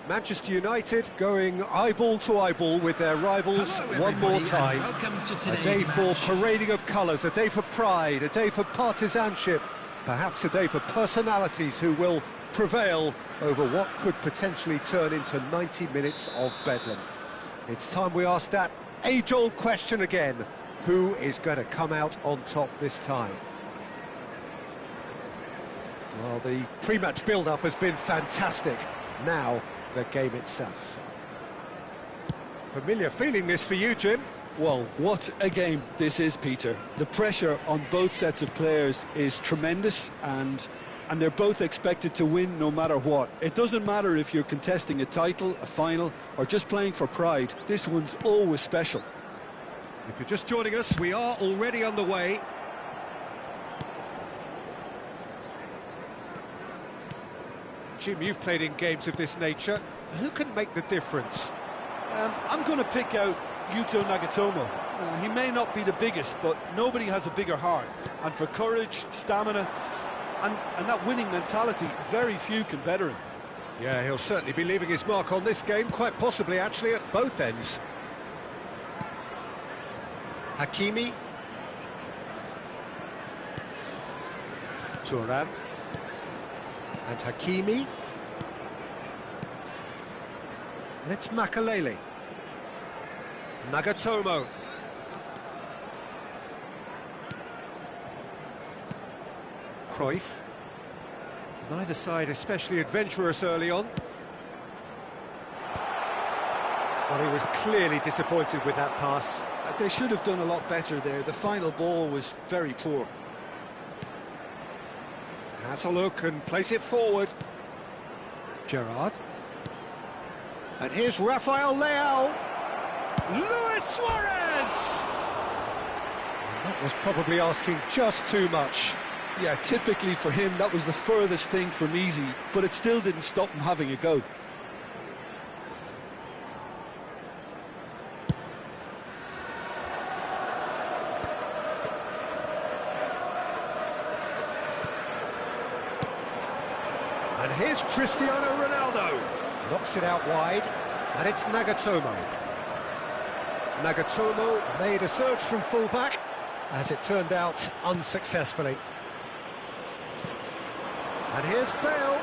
Manchester United going eyeball to eyeball with their rivals one more time. A day for parading of colours, a day for pride, a day for partisanship, perhaps a day for personalities who will prevail over what could potentially turn into 90 minutes of bedlam. It's time we ask that age-old question again: who is going to come out on top this time? Well, the pre-match build-up has been fantastic. Now, the game itself. Familiar feeling this for you, Jim? Well, what a game this is, Peter. The pressure on both sets of players is tremendous, and they're both expected to win no matter what. It doesn't matter if you're contesting a title, a final, or just playing for pride. This one's always special. If you're just joining us, we are already on the way. Jim, you've played in games of this nature. Who can make the difference? I'm going to pick out Yuto Nagatomo. He may not be the biggest, but nobody has a bigger heart. And for courage, stamina, and that winning mentality, very few can better him. Yeah, he'll certainly be leaving his mark on this game, quite possibly actually at both ends. Hakimi. Thuram. And Hakimi. And it's Makalele. Nagatomo. Cruyff. Neither side especially adventurous early on. Well, he was clearly disappointed with that pass. They should have done a lot better there. The final ball was very poor. Has a look and place it forward. Gerrard. And here's Rafael Leao. Luis Suarez! And that was probably asking just too much. Yeah, typically for him, that was the furthest thing from easy, but it still didn't stop him having a go. And here's Cristiano Ronaldo. Knocks it out wide, and it's Nagatomo. Nagatomo made a surge from full-back, as it turned out unsuccessfully. And here's Bale.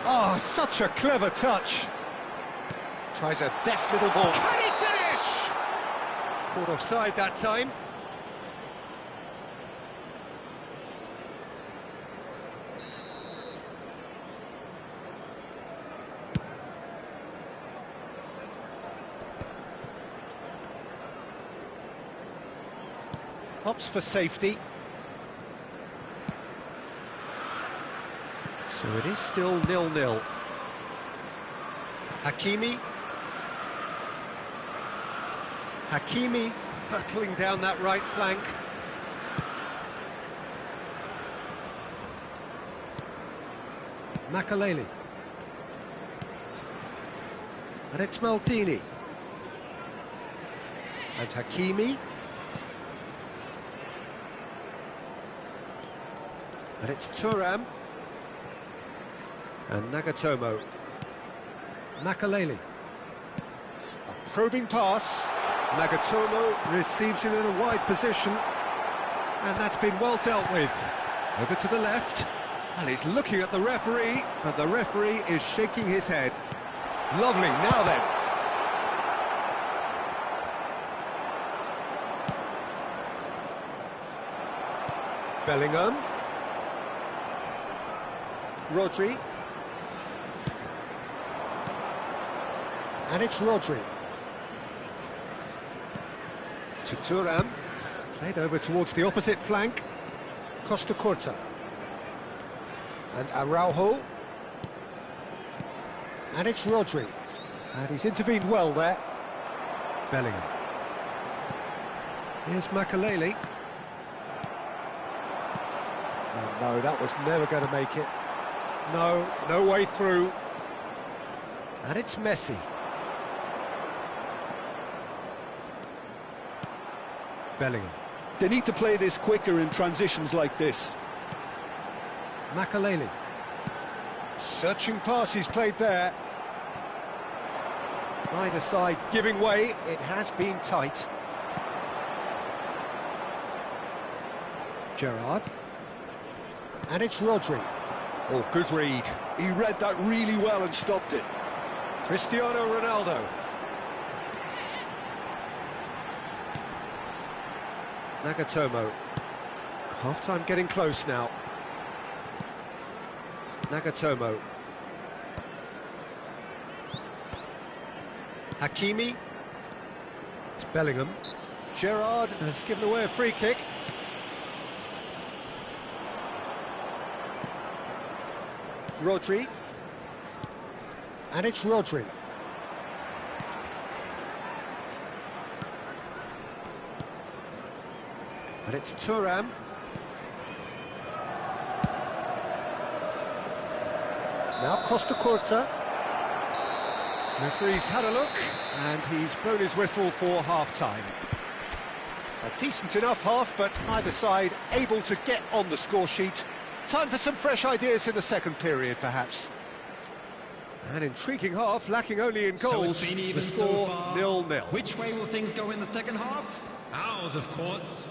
Oh, such a clever touch. Tries a deft little ball. Can he finish? Caught offside that time. Opts for safety. So it is still 0-0. Hakimi hurtling down that right flank. Makaleli. And it's Maldini. And Hakimi. And it's Thuram. And Nagatomo. Makaleli. A probing pass. Nagatomo receives it in a wide position. And that's been well dealt with. Over to the left. And he's looking at the referee, but the referee is shaking his head. Lovely, now then. Bellingham. Rodri. And it's Rodri. To Thuram. Played over towards the opposite flank. Costa Curta. And Araujo. And it's Rodri. And he's intervened well there. Bellingham. Here's Makaleli. No, that was never going to make it. No way through. And it's Messi. Bellingham. They need to play this quicker in transitions like this. Makaleli. Searching pass he's played there. Either side giving way. It has been tight. Gerrard. And it's Rodri. Oh, good read. He read that really well and stopped it. Cristiano Ronaldo. Nagatomo. Half-time getting close now. Nagatomo. Hakimi. It's Bellingham. Gerrard has given away a free kick. Rodri. And it's Rodri. And it's Thuram. Now Costa Curta. Referee's had a look, and he's blown his whistle for half-time. A decent enough half, but either side able to get on the score sheet. Time for some fresh ideas in the second period, perhaps. An intriguing half, lacking only in goals. So it's been even the score, so far. 0-0. Which way will things go in the second half? Ours, of course.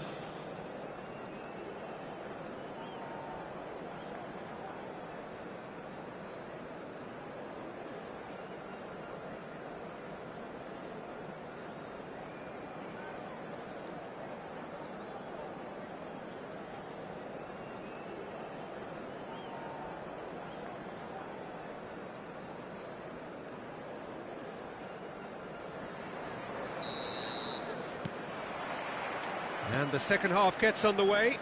And the second half gets underway.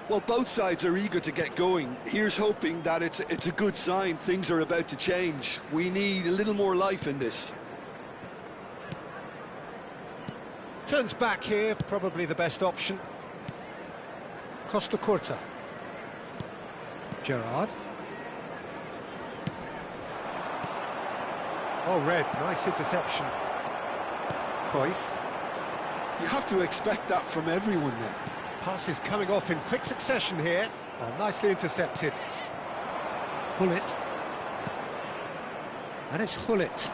Well, both sides are eager to get going. Here's hoping that it's a good sign. Things are about to change. We need a little more life in this. Turns back here, probably the best option. Costa Curta. Gerrard. Oh, red, nice interception. Cruyff. You have to expect that from everyone now. Passes coming off in quick succession here. Oh, nicely intercepted. Hullet. And it's Hullet.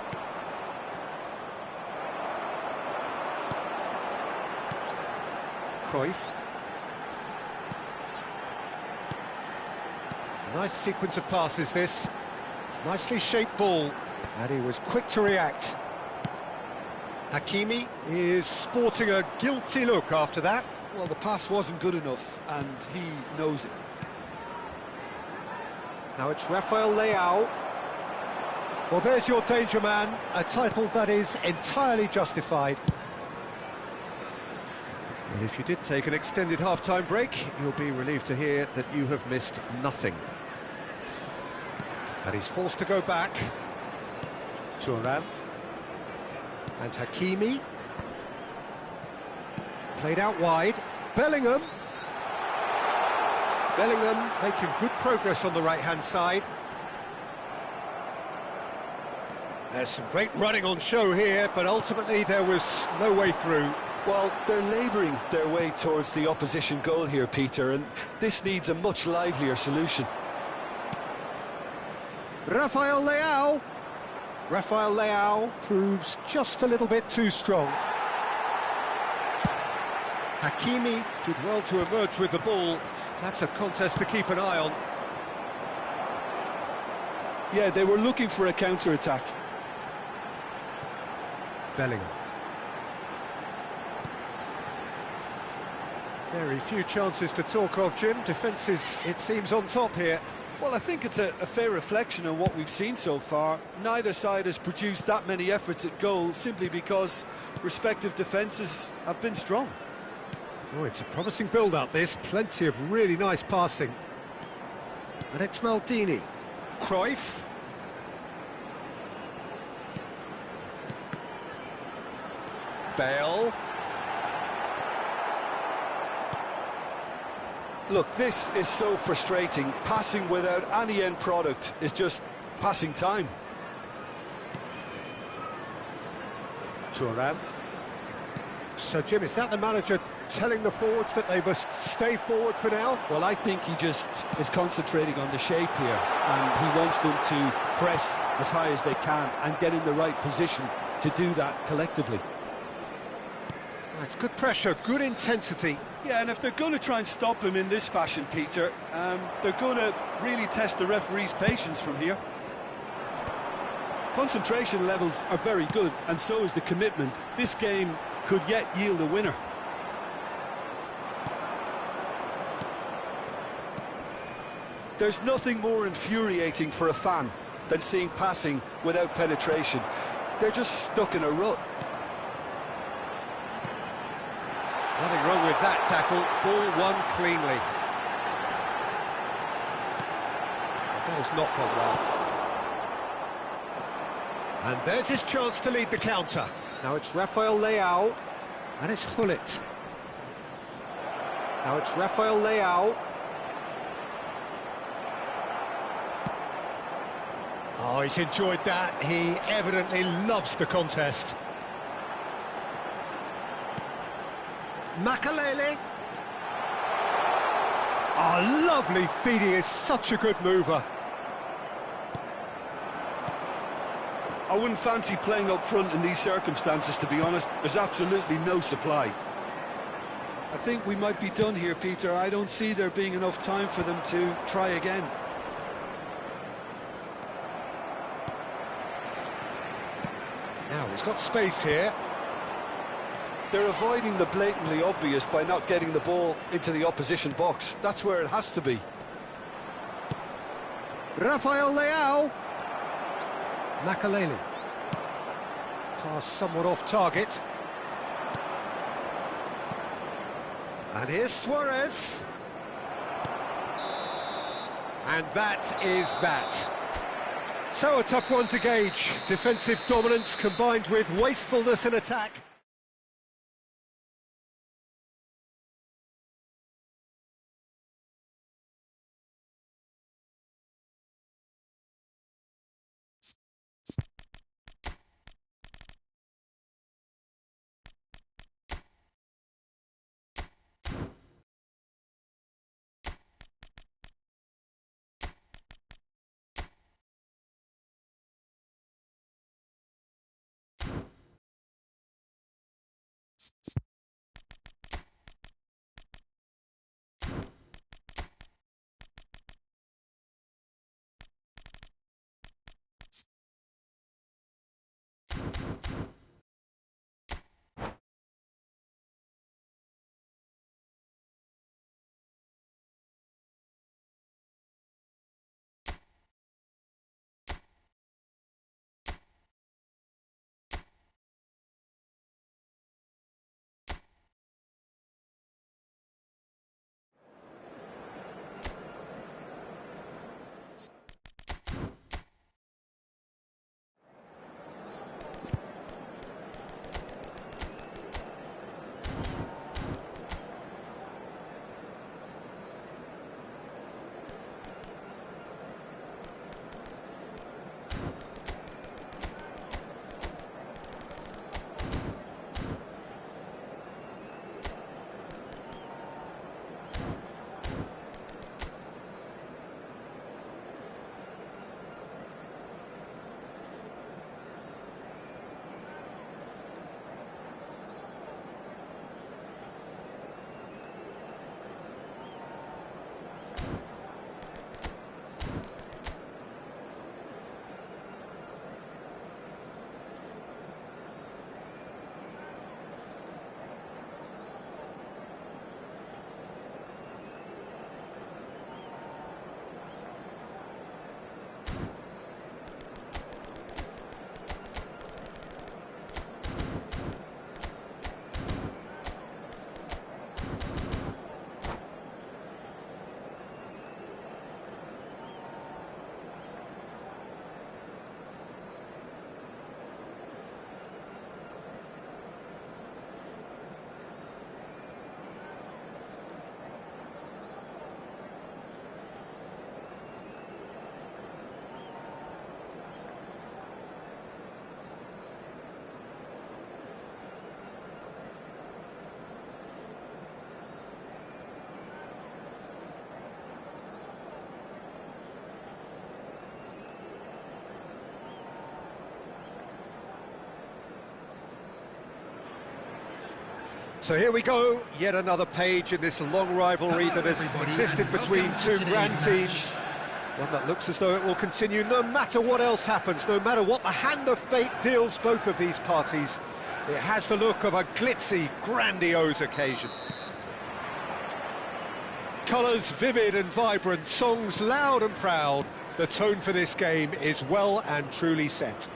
Cruyff. Nice sequence of passes, this. Nicely shaped ball, and he was quick to react. Hakimi is sporting a guilty look after that. Well, the pass wasn't good enough, and he knows it. Now it's Rafael Leao. Well, there's your danger man, a title that is entirely justified. And if you did take an extended half-time break, you'll be relieved to hear that you have missed nothing. And he's forced to go back. Thuram. And Hakimi. Played out wide. Bellingham. Bellingham making good progress on the right-hand side. There's some great running on show here, but ultimately there was no way through. Well, they're labouring their way towards the opposition goal here, Peter, and this needs a much livelier solution. Rafael Leao. Rafael Leao proves just a little bit too strong. Hakimi did well to emerge with the ball. That's a contest to keep an eye on. Yeah, they were looking for a counter-attack. Bellingham. Very few chances to talk of, Jim. Defence is, it seems, on top here. Well, I think it's a fair reflection on what we've seen so far. Neither side has produced that many efforts at goal simply because respective defences have been strong. Oh, it's a promising build-up, this. Plenty of really nice passing. And it's Maldini. Cruyff. Bale. Look, this is so frustrating. Passing without any end product is just passing time. Thuram. So, Jim, is that the manager telling the forwards that they must stay forward for now? Well, I think he just is concentrating on the shape here, and he wants them to press as high as they can and get in the right position to do that collectively. It's good pressure, good intensity. Yeah, and if they're going to try and stop him in this fashion, Peter, they're going to really test the referee's patience from here. Concentration levels are very good, and so is the commitment. This game could yet yield a winner. There's nothing more infuriating for a fan than seeing passing without penetration. They're just stuck in a rut. Nothing wrong with that tackle. Ball won cleanly. That is not Pogba. And there's his chance to lead the counter. Now it's Rafael Leao, and it's Hullet. Now it's Rafael Leao. Oh, he's enjoyed that. He evidently loves the contest. Makalele. Oh, lovely feed. He is such a good mover. I wouldn't fancy playing up front in these circumstances, to be honest. There's absolutely no supply. I think we might be done here, Peter. I don't see there being enough time for them to try again. Now he's got space here. They're avoiding the blatantly obvious by not getting the ball into the opposition box. That's where it has to be. Rafael Leao. Makalele. Pass somewhat off target. And here's Suarez. And that is that. So a tough one to gauge. Defensive dominance combined with wastefulness in attack. So here we go, yet another page in this long rivalry that has existed between two grand teams. One that looks as though it will continue no matter what else happens, no matter what the hand of fate deals both of these parties. It has the look of a glitzy, grandiose occasion. Colours vivid and vibrant, songs loud and proud. The tone for this game is well and truly set.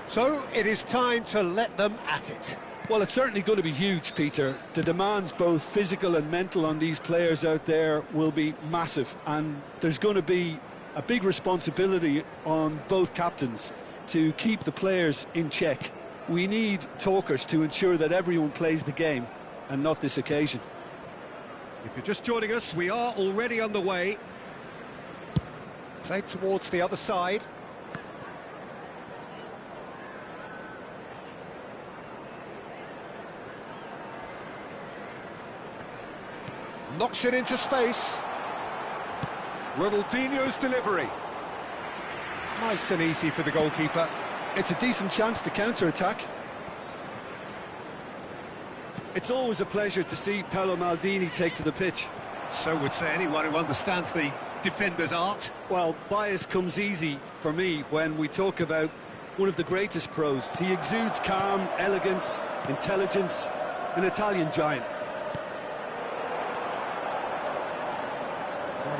So it is time to let them at it. Well, it's certainly going to be huge, Peter. The demands, both physical and mental, on these players out there will be massive, and there's going to be a big responsibility on both captains to keep the players in check. We need talkers to ensure that everyone plays the game, and not this occasion. If you're just joining us, we are already underway. Played towards the other side. Knocks it into space. Ronaldinho's delivery. Nice and easy for the goalkeeper. It's a decent chance to counter-attack. It's always a pleasure to see Paolo Maldini take to the pitch. So would say anyone who understands the defender's art. Well, bias comes easy for me when we talk about one of the greatest pros. He exudes calm, elegance, intelligence, an Italian giant.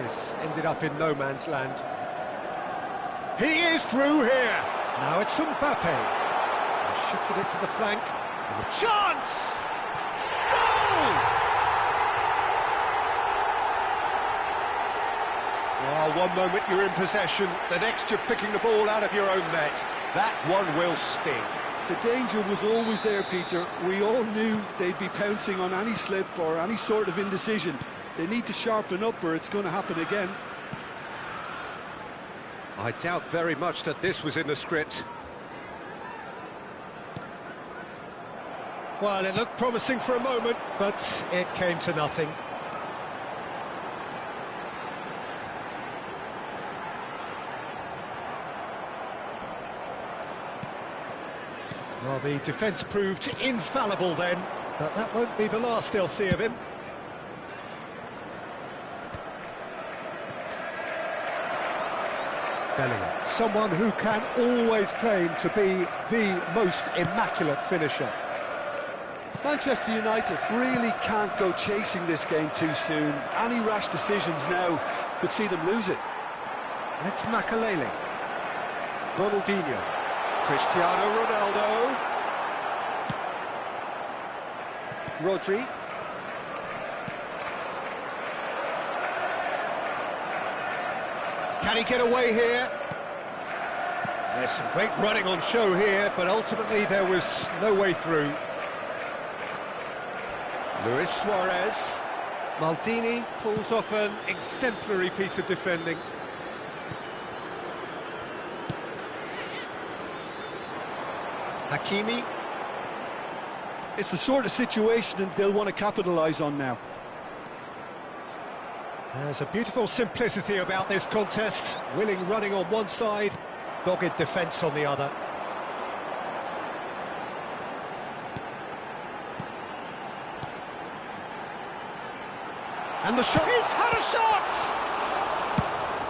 This ended up in no man's land. He is through here. Now it's Mbappe. Shifted it to the flank. And a chance! Goal! Well, one moment you're in possession, the next you're picking the ball out of your own net. That one will sting. The danger was always there, Peter. We all knew they'd be pouncing on any slip or any sort of indecision. They need to sharpen up or it's going to happen again. I doubt very much that this was in the script. Well, it looked promising for a moment, but it came to nothing. Well, the defence proved infallible then, but that won't be the last they'll see of him. Bellingham, someone who can always claim to be the most immaculate finisher. Manchester United really can't go chasing this game too soon. Any rash decisions now could see them lose it. And it's Makalele. Ronaldinho. Cristiano Ronaldo. Rodri. Can he get away here? There's some great running on show here, but ultimately there was no way through. Luis Suarez. Maldini pulls off an exemplary piece of defending. Hakimi. It's the sort of situation that they'll want to capitalise on now. There's a beautiful simplicity about this contest. Willing running on one side, dogged defence on the other. And the shot! He's had a shot!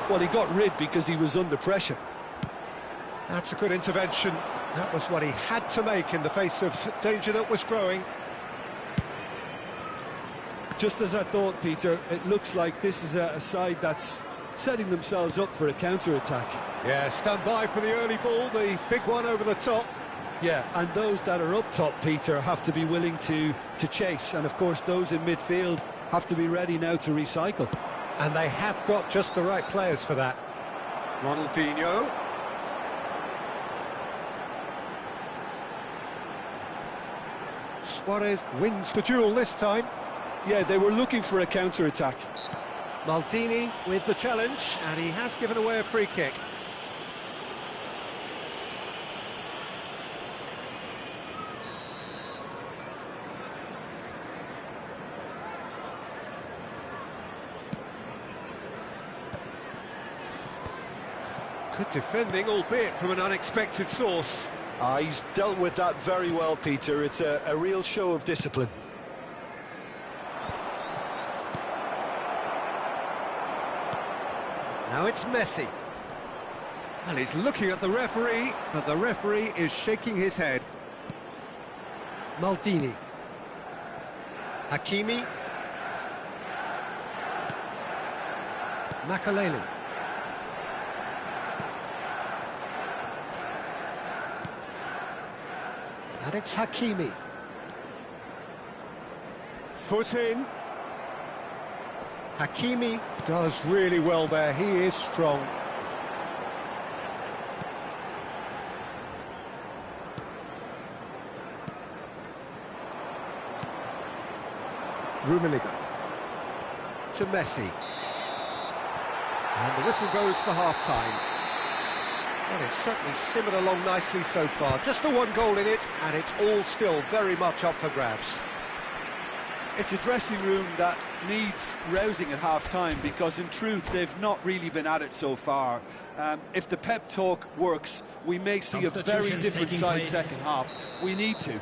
Well, he got rid because he was under pressure. That's a good intervention. That was what he had to make in the face of danger that was growing. Just as I thought, Peter, it looks like this is a side that's setting themselves up for a counter-attack. Yeah, stand by for the early ball, the big one over the top. Yeah, and those that are up top, Peter, have to be willing to chase. And, of course, those in midfield have to be ready now to recycle. And they have got just the right players for that. Ronaldinho. Suarez wins the duel this time. Yeah, they were looking for a counter-attack. Maldini with the challenge, and he has given away a free kick. Good defending, albeit from an unexpected source. He's dealt with that very well, Peter. It's a real show of discipline. Now it's Messi. Well, he's looking at the referee, but the referee is shaking his head. Maldini. Hakimi. Makaleli. And it's Hakimi. Foot in. Hakimi does really well there. He is strong. Rummenigge to Messi. And the whistle goes for half-time. Well, it's certainly simmered along nicely so far. Just the one goal in it, and it's all still very much up for grabs. It's a dressing room that needs rousing at half-time, because in truth they've not really been at it so far. If the pep talk works, we may see a very different side second half. We need to.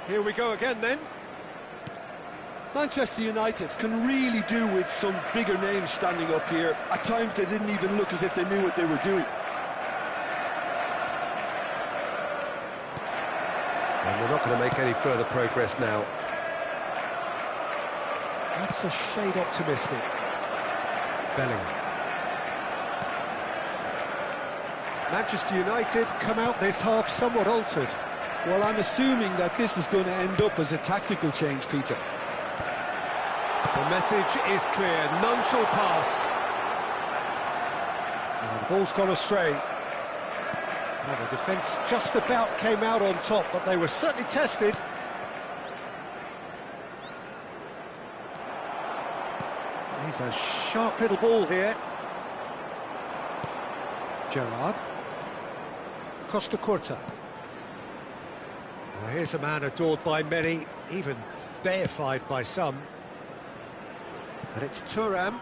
Here we go again then. Manchester United can really do with some bigger names standing up here. At times they didn't even look as if they knew what they were doing. And we're not going to make any further progress now. That's a shade optimistic. Bellingham. Manchester United come out this half somewhat altered. Well, I'm assuming that this is going to end up as a tactical change, Peter. The message is clear, none shall pass. Now, the ball's gone astray. Well, the defence just about came out on top, but they were certainly tested. He's a sharp little ball here. Gerrard. Costa Curta. Well, here's a man adored by many, even deified by some. And it's Thuram.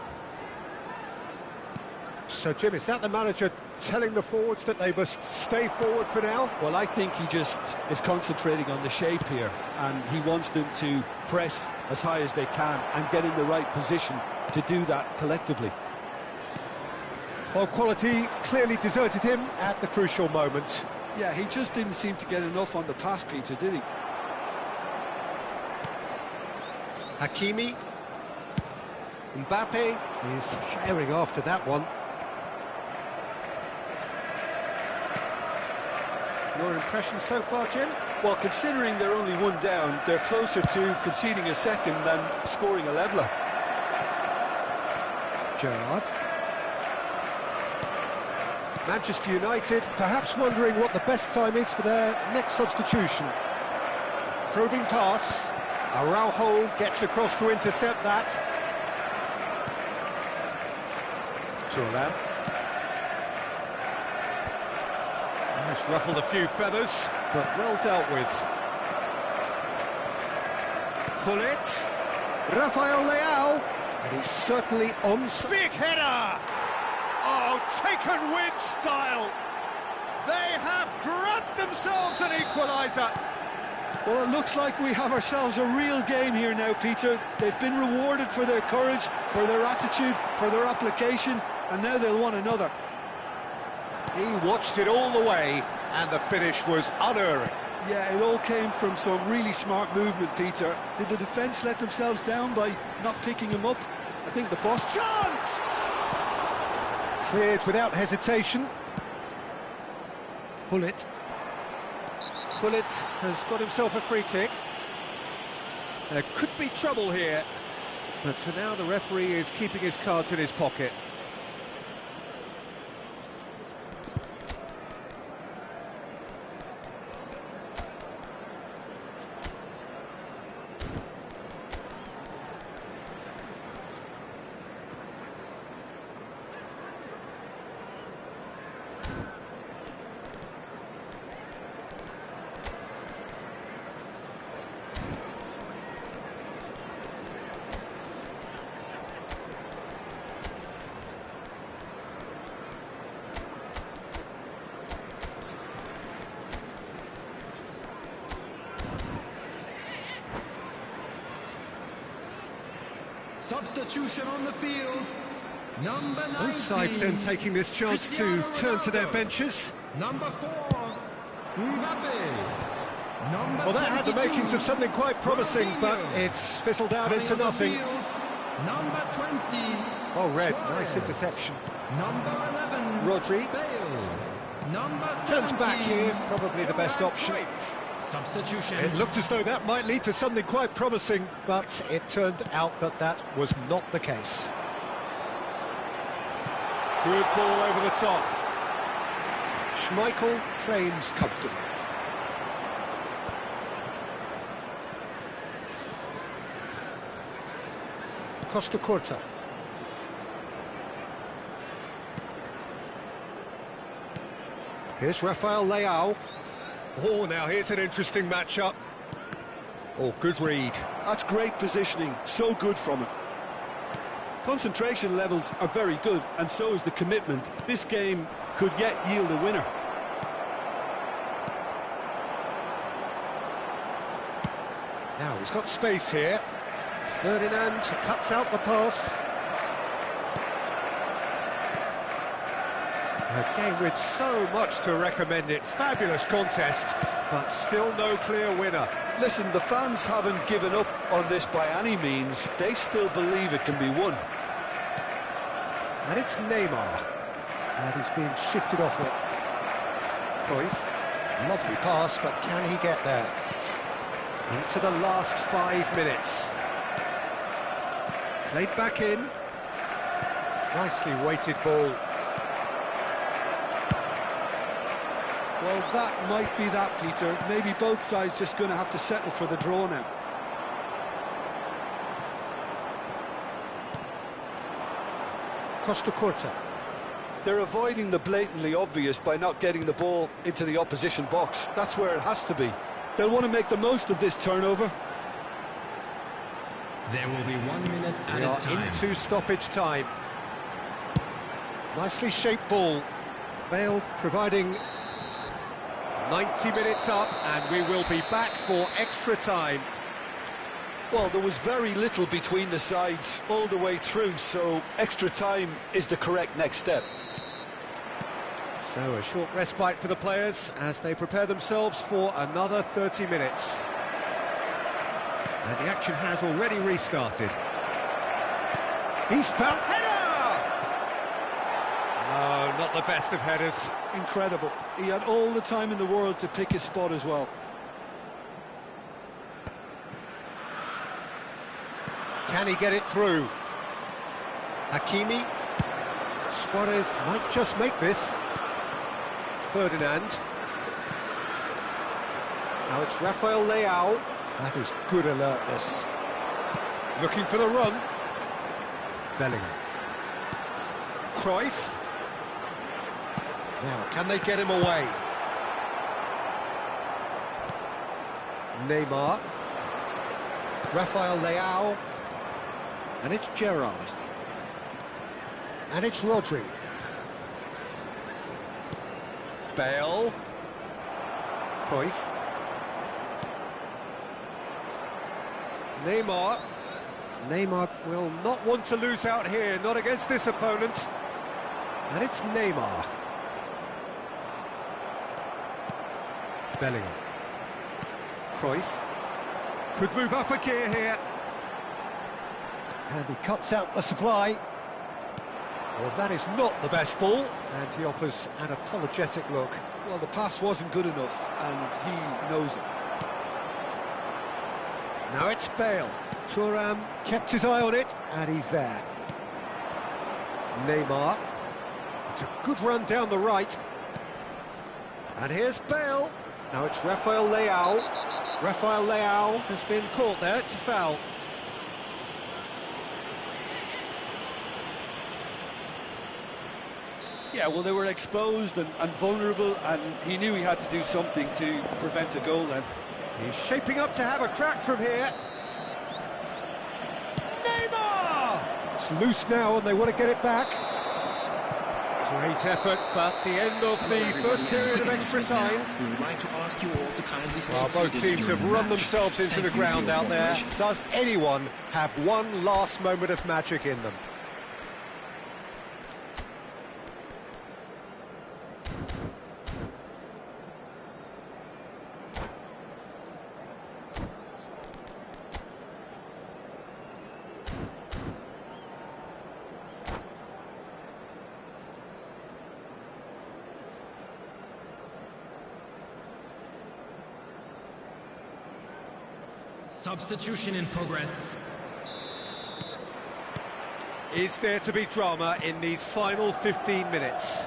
So, Jim, is that the manager telling the forwards that they must stay forward for now? Well, I think he just is concentrating on the shape here, and he wants them to press as high as they can and get in the right position to do that collectively. Well, quality clearly deserted him at the crucial moment. Yeah, he just didn't seem to get enough on the pass, Peter, did he? Hakimi. Mbappe is herring after that one. Your impression so far, Jim? Well, considering they're only one down, they're closer to conceding a second than scoring a leveller. Gerrard. Manchester United perhaps wondering what the best time is for their next substitution. Probing pass. Araujo gets across to intercept that. Thuram. It's ruffled a few feathers, but well dealt with. Gullit. Rafael Leao. And he's certainly on... Big header! Oh, taken with style! They have grabbed themselves an equaliser! Well, it looks like we have ourselves a real game here now, Peter. They've been rewarded for their courage, for their attitude, for their application, and now they'll want another. He watched it all the way, and the finish was unerring. Yeah, it all came from some really smart movement, Peter. Did the defence let themselves down by not picking him up? I think the boss... Chance! Cleared without hesitation. Gullit. Gullit has got himself a free kick. There could be trouble here, but for now the referee is keeping his cards in his pocket. Substitution on the field. Number 19. Both sides then taking this chance to turn to their benches. Number 4. Mbappe. Number Well, that had the 22. makings of something quite promising, but it's fizzled out into nothing. Number 20. Oh, Red, Suarez. nice interception. Number 11. Rodri. Bale. Number Turns back 17. here, probably the best option. Substitution. It looked as though that might lead to something quite promising, but it turned out that that was not the case. Good ball over the top. Schmeichel claims comfortably. Costa Curta. Here's Rafael Leao. Oh, now here's an interesting matchup. Oh, good read. That's great positioning, so good from him. Concentration levels are very good, and so is the commitment. This game could yet yield a winner. Now he's got space here. Ferdinand cuts out the pass. A game with so much to recommend it. Fabulous contest, but still no clear winner. Listen, the fans haven't given up on this by any means. They still believe it can be won. And it's Neymar. And he's being shifted off it. Cruyff. Lovely pass, but can he get there? Into the last 5 minutes. Played back in. Nicely weighted ball. Well, that might be that, Peter. Maybe both sides just going to have to settle for the draw now. Costa Curta. They're avoiding the blatantly obvious by not getting the ball into the opposition box. That's where it has to be. They'll want to make the most of this turnover. There will be 1 minute at We a are time. into stoppage time. Nicely shaped ball. Bale providing 90 minutes up, and we will be back for extra time. Well, there was very little between the sides all the way through, so extra time is the correct next step. So a short respite for the players as they prepare themselves for another 30 minutes. And the action has already restarted. He's found header! No, not the best of headers. Incredible. He had all the time in the world to pick his spot as well. Can he get it through? Hakimi. Suarez might just make this. Ferdinand. Now it's Rafael Leao. That is good alertness. Looking for the run. Bellingham. Cruyff. Now, can they get him away? Neymar. Rafael Leao. And it's Gerrard. And it's Rodri. Bale. Cruyff. Neymar. Neymar will not want to lose out here, not against this opponent. And it's Neymar. Bellingham. Cruyff. Could move up a gear here. And he cuts out the supply. Well, that is not the best ball, and he offers an apologetic look. Well, the pass wasn't good enough, and he knows it. Now it's Bale. Thuram kept his eye on it, and he's there. Neymar. It's a good run down the right. And here's Bale. Now it's Rafael Leao. Rafael Leao has been caught there, it's a foul. Yeah, well, they were exposed and vulnerable, and he knew he had to do something to prevent a goal then. He's shaping up to have a crack from here. Neymar! It's loose now and they want to get it back. Great effort, but the end of the first period of extra time. Well, both teams have run themselves into the ground out there. Does anyone have one last moment of magic in them? Substitution in progress. Is there to be drama in these final 15 minutes?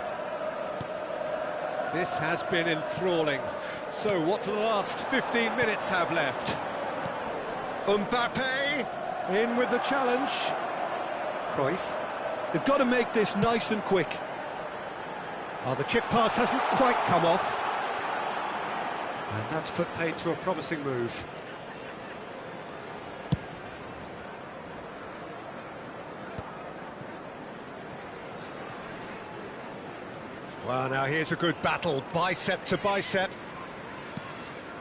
This has been enthralling. So what do the last 15 minutes have left? Mbappe in with the challenge. Cruyff. They've got to make this nice and quick. Oh, the chip pass hasn't quite come off. And that's put paid to a promising move. Well, now here's a good battle, bicep to bicep.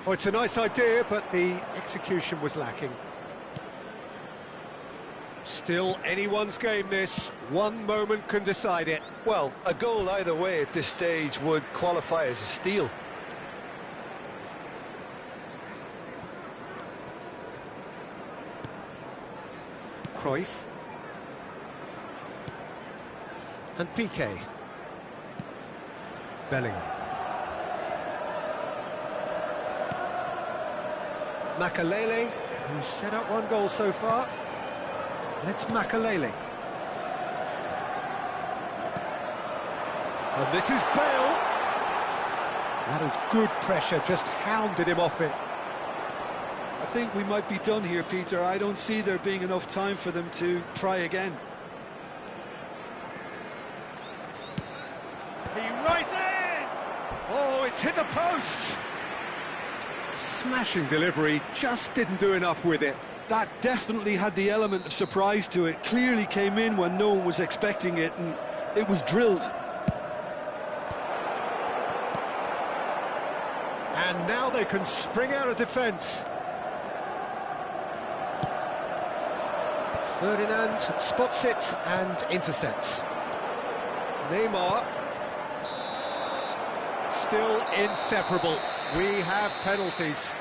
Oh, it's a nice idea, but the execution was lacking. Still anyone's game, this. One moment can decide it. Well, a goal either way at this stage would qualify as a steal. Cruyff. And Piqué. Bellingham. Makalele, who's set up one goal so far. And it's Makalele. And this is Bale. That is good pressure, just hounded him off it. I think we might be done here, Peter. I don't see there being enough time for them to try again. He rises! Oh, it's hit the post! Smashing delivery, just didn't do enough with it. That definitely had the element of surprise to it. Clearly came in when no one was expecting it, and it was drilled. And now they can spring out of defence. Ferdinand spots it and intercepts. Neymar. Still inseparable. We have penalties.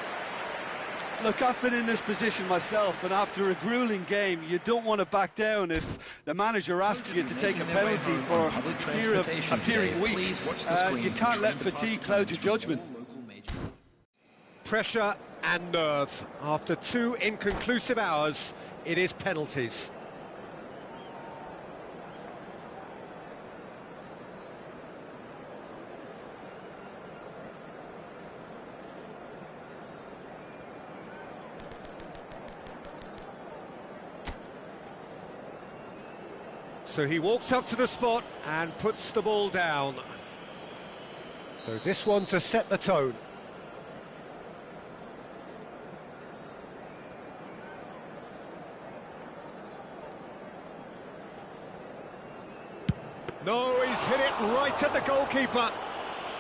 Look, I've been in this position myself, and after a grueling game, you don't want to back down if the manager asks you to take a penalty for fear of appearing weak. You can't let fatigue cloud your judgment. Pressure and nerve. After 2 inconclusive hours, it is penalties. So he walks up to the spot and puts the ball down. So this one to set the tone. No, he's hit it right at the goalkeeper.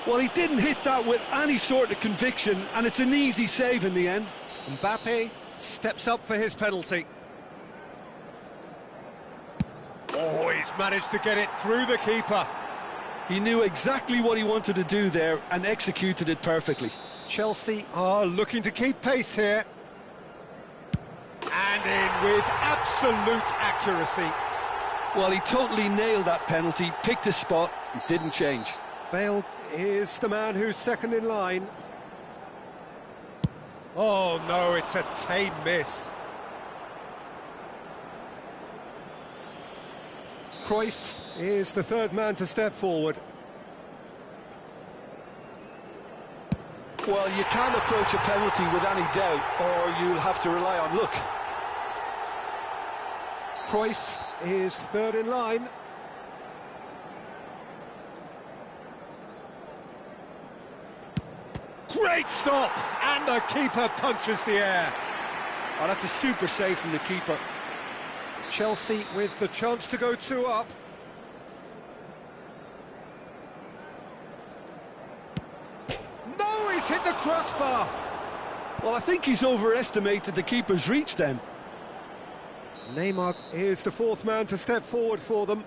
Well, he didn't hit that with any sort of conviction, and it's an easy save in the end. Mbappe steps up for his penalty. Oh, he's managed to get it through the keeper. He knew exactly what he wanted to do there and executed it perfectly. Chelsea are looking to keep pace here. And in with absolute accuracy. Well, he totally nailed that penalty, picked his spot, and didn't change. Bale is the man who's second in line. Oh, no, it's a tame miss. Cruyff is the third man to step forward. Well, you can't approach a penalty with any doubt, or you'll have to rely on luck. Cruyff is third in line. Great stop! And the keeper punches the air. Oh, that's a super save from the keeper. Chelsea with the chance to go 2 up. he's hit the crossbar. Well, I think he's overestimated the keeper's reach then. Neymar is the fourth man to step forward for them.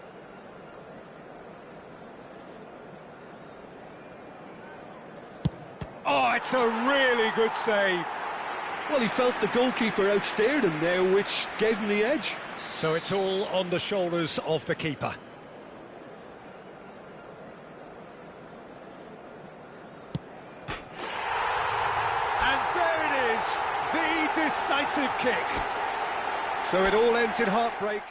Oh, it's a really good save. Well, he felt the goalkeeper outstared him there, which gave him the edge. So it's all on the shoulders of the keeper. And there it is, the decisive kick. So it all ends in heartbreak.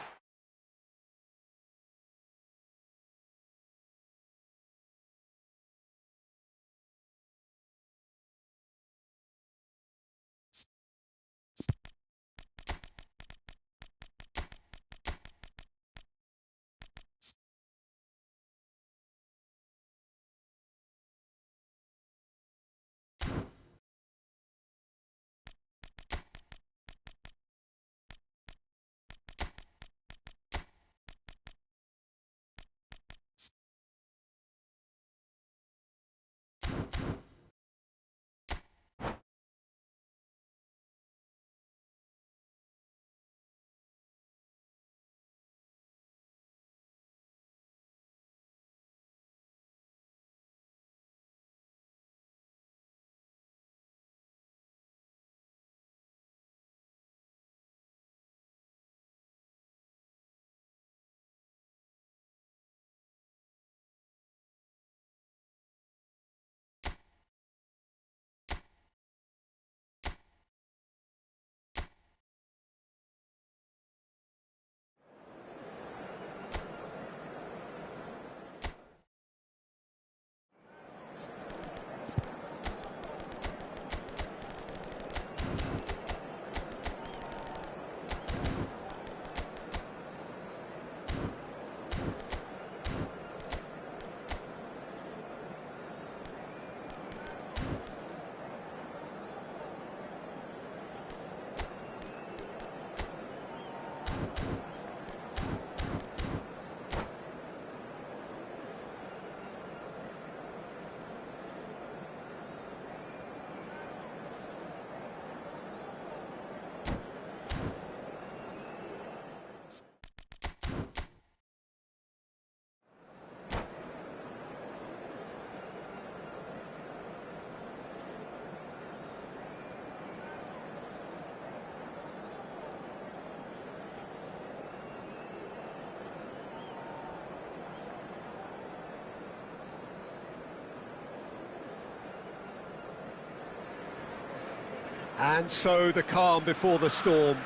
And so the calm before the storm.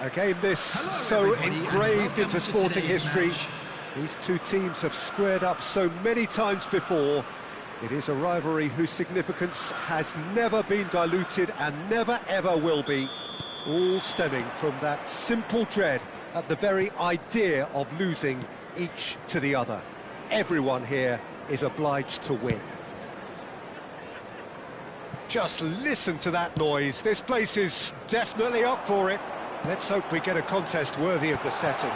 A game this so engraved into sporting history. These two teams have squared up so many times before. It is a rivalry whose significance has never been diluted and never ever will be. All stemming from that simple dread at the very idea of losing each to the other. Everyone here is obliged to win. Just listen to that noise. This place is definitely up for it. Let's hope we get a contest worthy of the setting.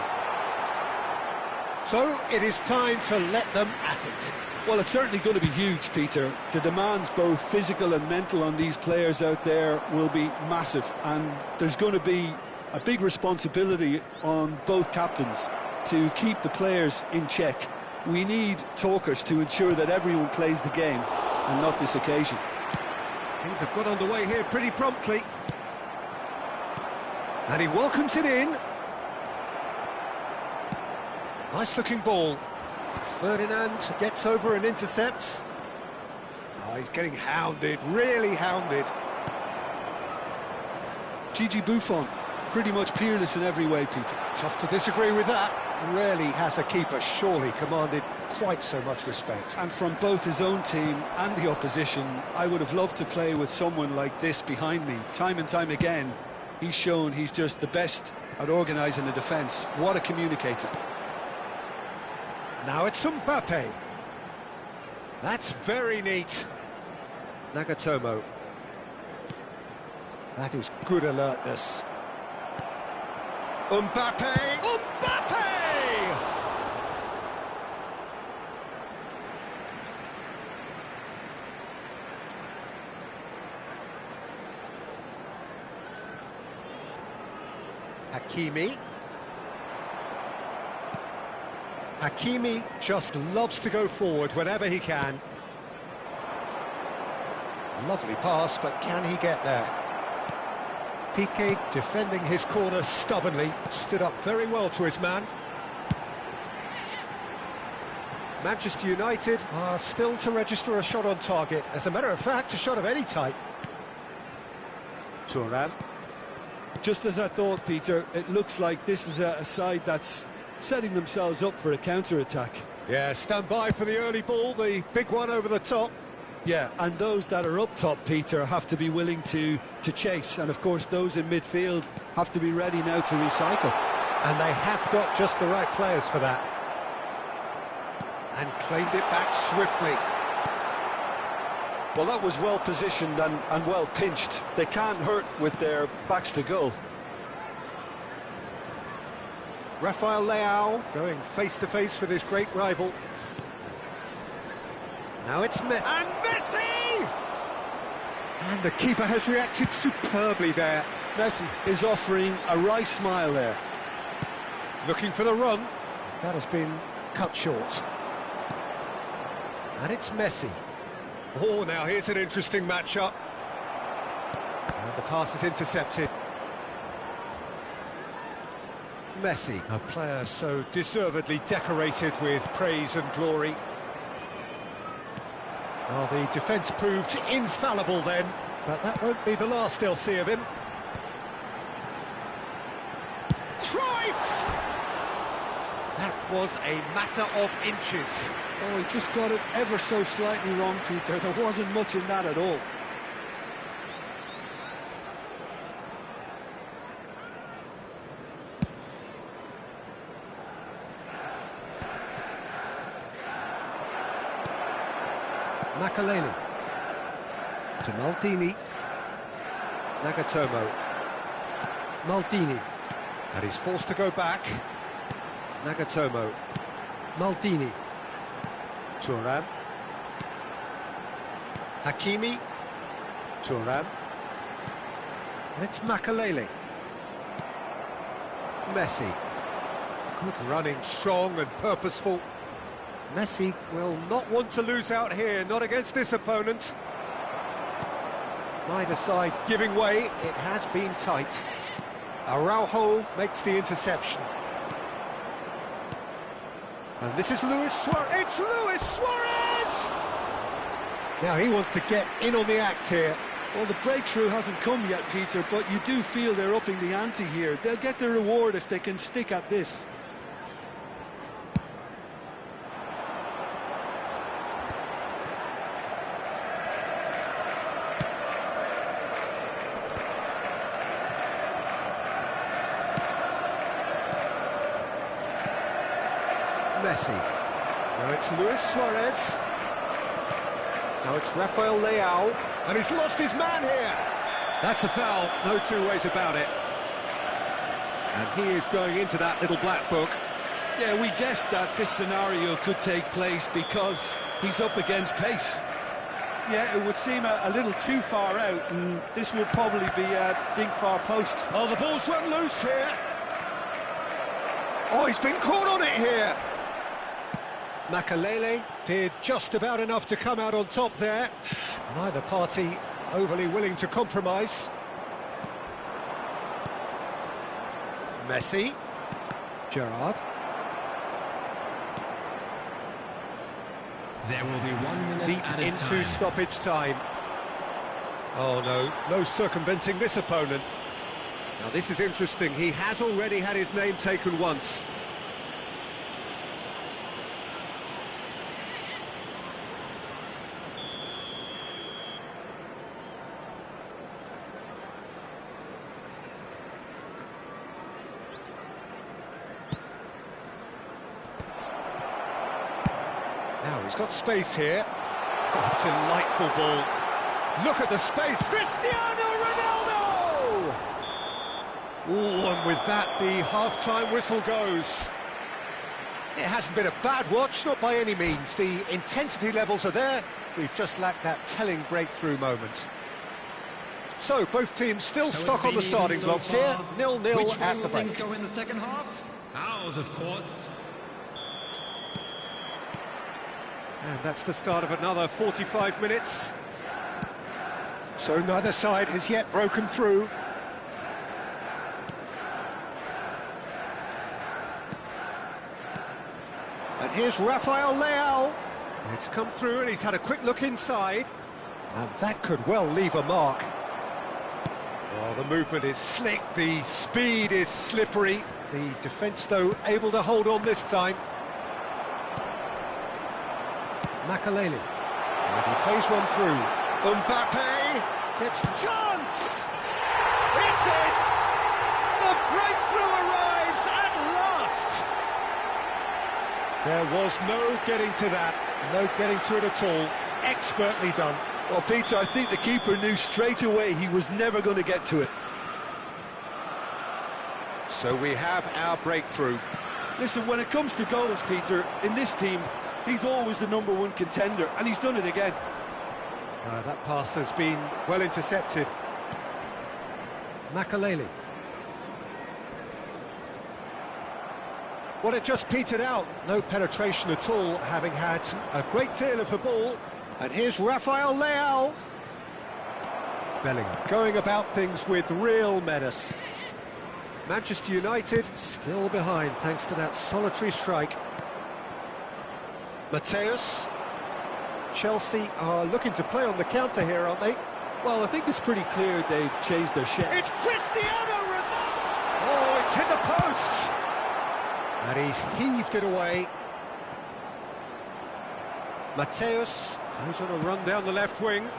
So it is time to let them at it. Well, it's certainly going to be huge, Peter. The demands, both physical and mental, on these players out there will be massive, and there's going to be a big responsibility on both captains to keep the players in check. We need talkers to ensure that everyone plays the game, and not this occasion. Things have got underway here pretty promptly. And he welcomes it in. Nice looking ball. Ferdinand gets over and intercepts. Oh, he's getting hounded, really hounded. Gigi Buffon, pretty much peerless in every way, Peter. Tough to disagree with that. Rarely has a keeper surely commanded quite so much respect. And from both his own team and the opposition, I would have loved to play with someone like this behind me. Time and time again, he's shown he's just the best at organising a defence. What a communicator. Now it's Mbappe. That's very neat. Nagatomo. That is good alertness. Mbappe! Mbappe! Hakimi. Hakimi just loves to go forward whenever he can. Lovely pass, but can he get there? Piqué defending his corner stubbornly, stood up very well to his man. Manchester United are still to register a shot on target. As a matter of fact, a shot of any type. Thuram. Just as I thought, Peter, it looks like this is a side that's setting themselves up for a counter-attack. Yeah, stand by for the early ball, the big one over the top. Yeah, and those that are up top, Peter, have to be willing to chase. And, of course, those in midfield have to be ready now to recycle. And they have got just the right players for that. And claimed it back swiftly. Well, that was well positioned and well pinched. They can't hurt with their backs to goal. Rafael Leao going face-to-face with his great rival. Now it's Messi. And Messi! And the keeper has reacted superbly there. Messi is offering a wry smile there. Looking for the run. That has been cut short. And it's Messi. Oh, now here's an interesting matchup. And the pass is intercepted. Messi, a player so deservedly decorated with praise and glory. Well, the defence proved infallible then, but that won't be the last they'll see of him. Cruyff! That was a matter of inches. Oh, he just got it ever so slightly wrong, Peter. There wasn't much in that at all. Makalele to Maldini. Nagatomo. Maldini. And he's forced to go back. Nagatomo. Maldini. Thuram. Hakimi. Thuram. And it's Makalele. Messi. Good running, strong and purposeful. Messi will not want to lose out here, not against this opponent. Neither side giving way, it has been tight. Araujo makes the interception. And this is Luis Suarez. It's Luis Suarez! Now he wants to get in on the act here. Well, the breakthrough hasn't come yet, Peter, but you do feel they're upping the ante here. They'll get their reward if they can stick at this. Messi. Now it's Luis Suarez. Now it's Rafael Leao. And he's lost his man here. That's a foul, no two ways about it. And he is going into that little black book. Yeah, we guessed that this scenario could take place because he's up against pace. Yeah, it would seem a little too far out, and this would probably be a dink far post. Oh, the ball's run loose here. Oh, he's been caught on it here. Makalele did just about enough to come out on top there. Neither party overly willing to compromise. Messi. Gerrard. There will be 1 minute Deep added into time. stoppage time. Oh no, no circumventing this opponent. Now this is interesting, he has already had his name taken once. Now he's got space here. Oh, delightful ball. Look at the space. Cristiano Ronaldo! Oh, and with that, the half-time whistle goes. It hasn't been a bad watch, not by any means. The intensity levels are there. We've just lacked that telling breakthrough moment. So, both teams still stuck on the starting blocks here, 0-0 at the break. Which way will things go in the second half? Ours, of course. And that's the start of another 45 minutes. So neither side has yet broken through. And here's Rafael Leao. It's come through and he's had a quick look inside. And that could well leave a mark. Oh, the movement is slick, the speed is slippery. The defence, though, able to hold on this time. Makaleli. And he plays one through. Mbappe gets the chance! It's in! The breakthrough arrives at last! There was no getting to that, no getting to it at all. Expertly done. Well, Peter, I think the keeper knew straight away he was never going to get to it. So we have our breakthrough. Listen, when it comes to goals, Peter, in this team, he's always the #1 contender, and he's done it again. That pass has been well intercepted. Makaleli. Well, it just petered out. No penetration at all, having had a great deal of the ball. And here's Rafael Leao. Bellingham going about things with real menace. Manchester United still behind thanks to that solitary strike. Mateus. Chelsea are looking to play on the counter here, aren't they? Well, I think it's pretty clear they've changed their shape. It's Cristiano Ronaldo! Oh, it's hit the post! And he's heaved it away. Mateus goes on a run down the left wing.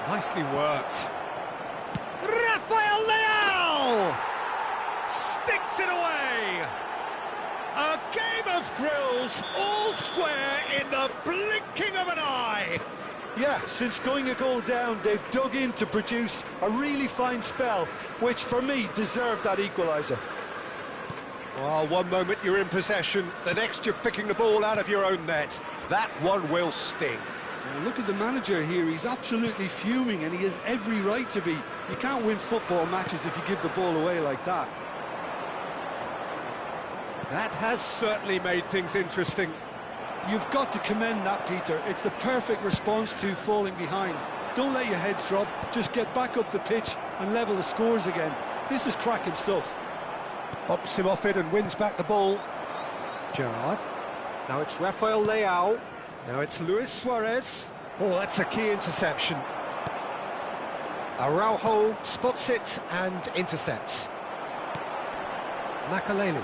Nicely worked. Rafael Leao! Sticks it away! A game of thrills, all square in the blinking of an eye! Yeah, since going a goal down, they've dug in to produce a really fine spell, which for me deserved that equaliser. Well, one moment you're in possession, the next you're picking the ball out of your own net. That one will sting. Well, look at the manager here, he's absolutely fuming and he has every right to be. You can't win football matches if you give the ball away like that. That has certainly made things interesting. You've got to commend that, Peter. It's the perfect response to falling behind. Don't let your heads drop, just get back up the pitch and level the scores again. This is cracking stuff. Bumps him off it and wins back the ball. Gerrard. Now it's Rafael Leao. Now it's Luis Suarez. Oh, that's a key interception. Araujo spots it and intercepts. Makaleli.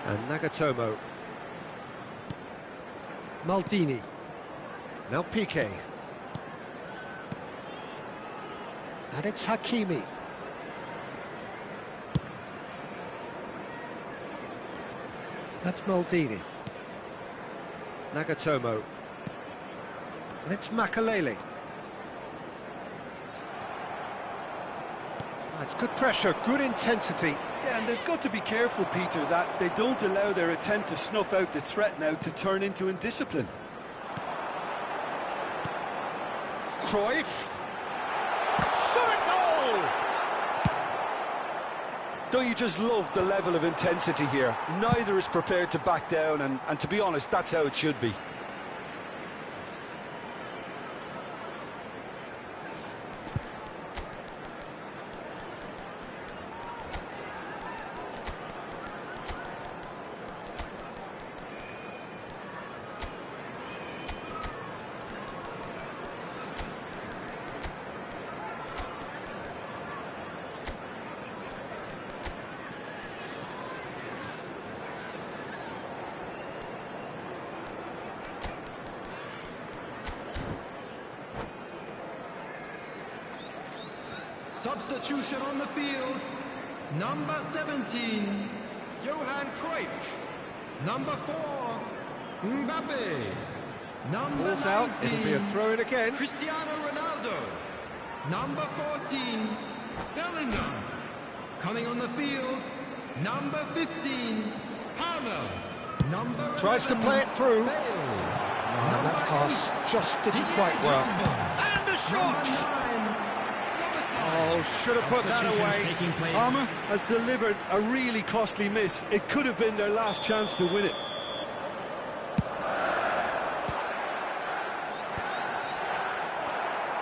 And Nagatomo. Maldini. Now Piqué. And it's Hakimi. That's Maldini. Nagatomo. And it's Makaleli. It's good pressure, good intensity. Yeah, and they've got to be careful, Peter, that they don't allow their attempt to snuff out the threat now to turn into indiscipline. Cruyff. Shot a goal! Don't you just love the level of intensity here? Neither is prepared to back down, and to be honest, that's how it should be. Substitution on the field. Number 17, Johan Cruyff. Number 4, Mbappe. Number Ball's 19, out, it'll be a throw-in again. Cristiano Ronaldo. Number 14, Bellingham. Coming on the field, number 15, Palmer. Number Tries to 11, play it through. Bale. And that pass just didn't quite work. And the shot! Oh, should have put that away. Palmer has delivered a really costly miss. It could have been their last chance to win it.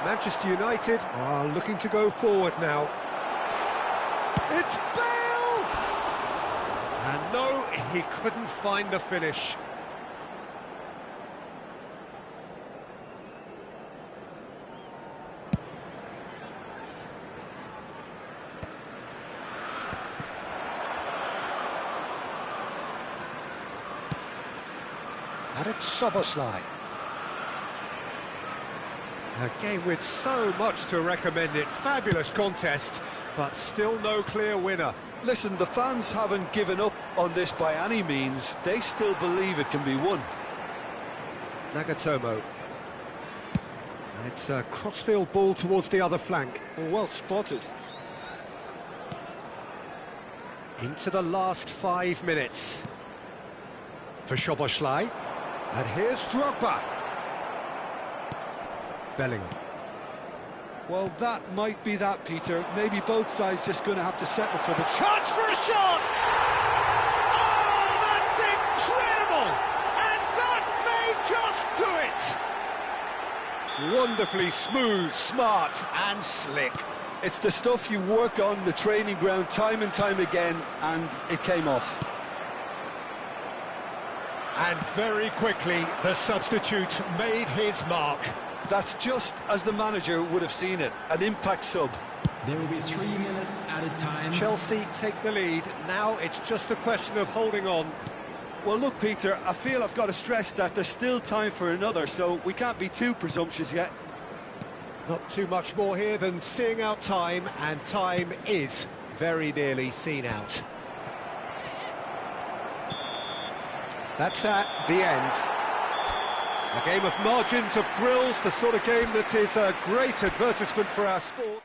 Manchester United are looking to go forward now. It's Bale! And no, he couldn't find the finish. And it's Szoboszlai. A game with so much to recommend it. Fabulous contest, but still no clear winner. Listen, the fans haven't given up on this by any means. They still believe it can be won. Nagatomo. And it's a crossfield ball towards the other flank. Well spotted. Into the last 5 minutes. For Szoboszlai. And here's Drogba. Bellingham. Well, that might be that, Peter. Maybe both sides just going to have to settle for the Chance for a shot! Oh, that's incredible! And that may just do it! Wonderfully smooth, smart and slick. It's the stuff you work on the training ground time and time again, and it came off. And very quickly, the substitute made his mark. That's just as the manager would have seen it, an impact sub. There will be 3 minutes added time. Chelsea take the lead. Now it's just a question of holding on. Well, look, Peter, I feel I've got to stress that there's still time for another, so we can't be too presumptuous yet. Not too much more here than seeing out time, and time is very nearly seen out. That's at the end. A game of margins, of thrills, the sort of game that is a great advertisement for our sport.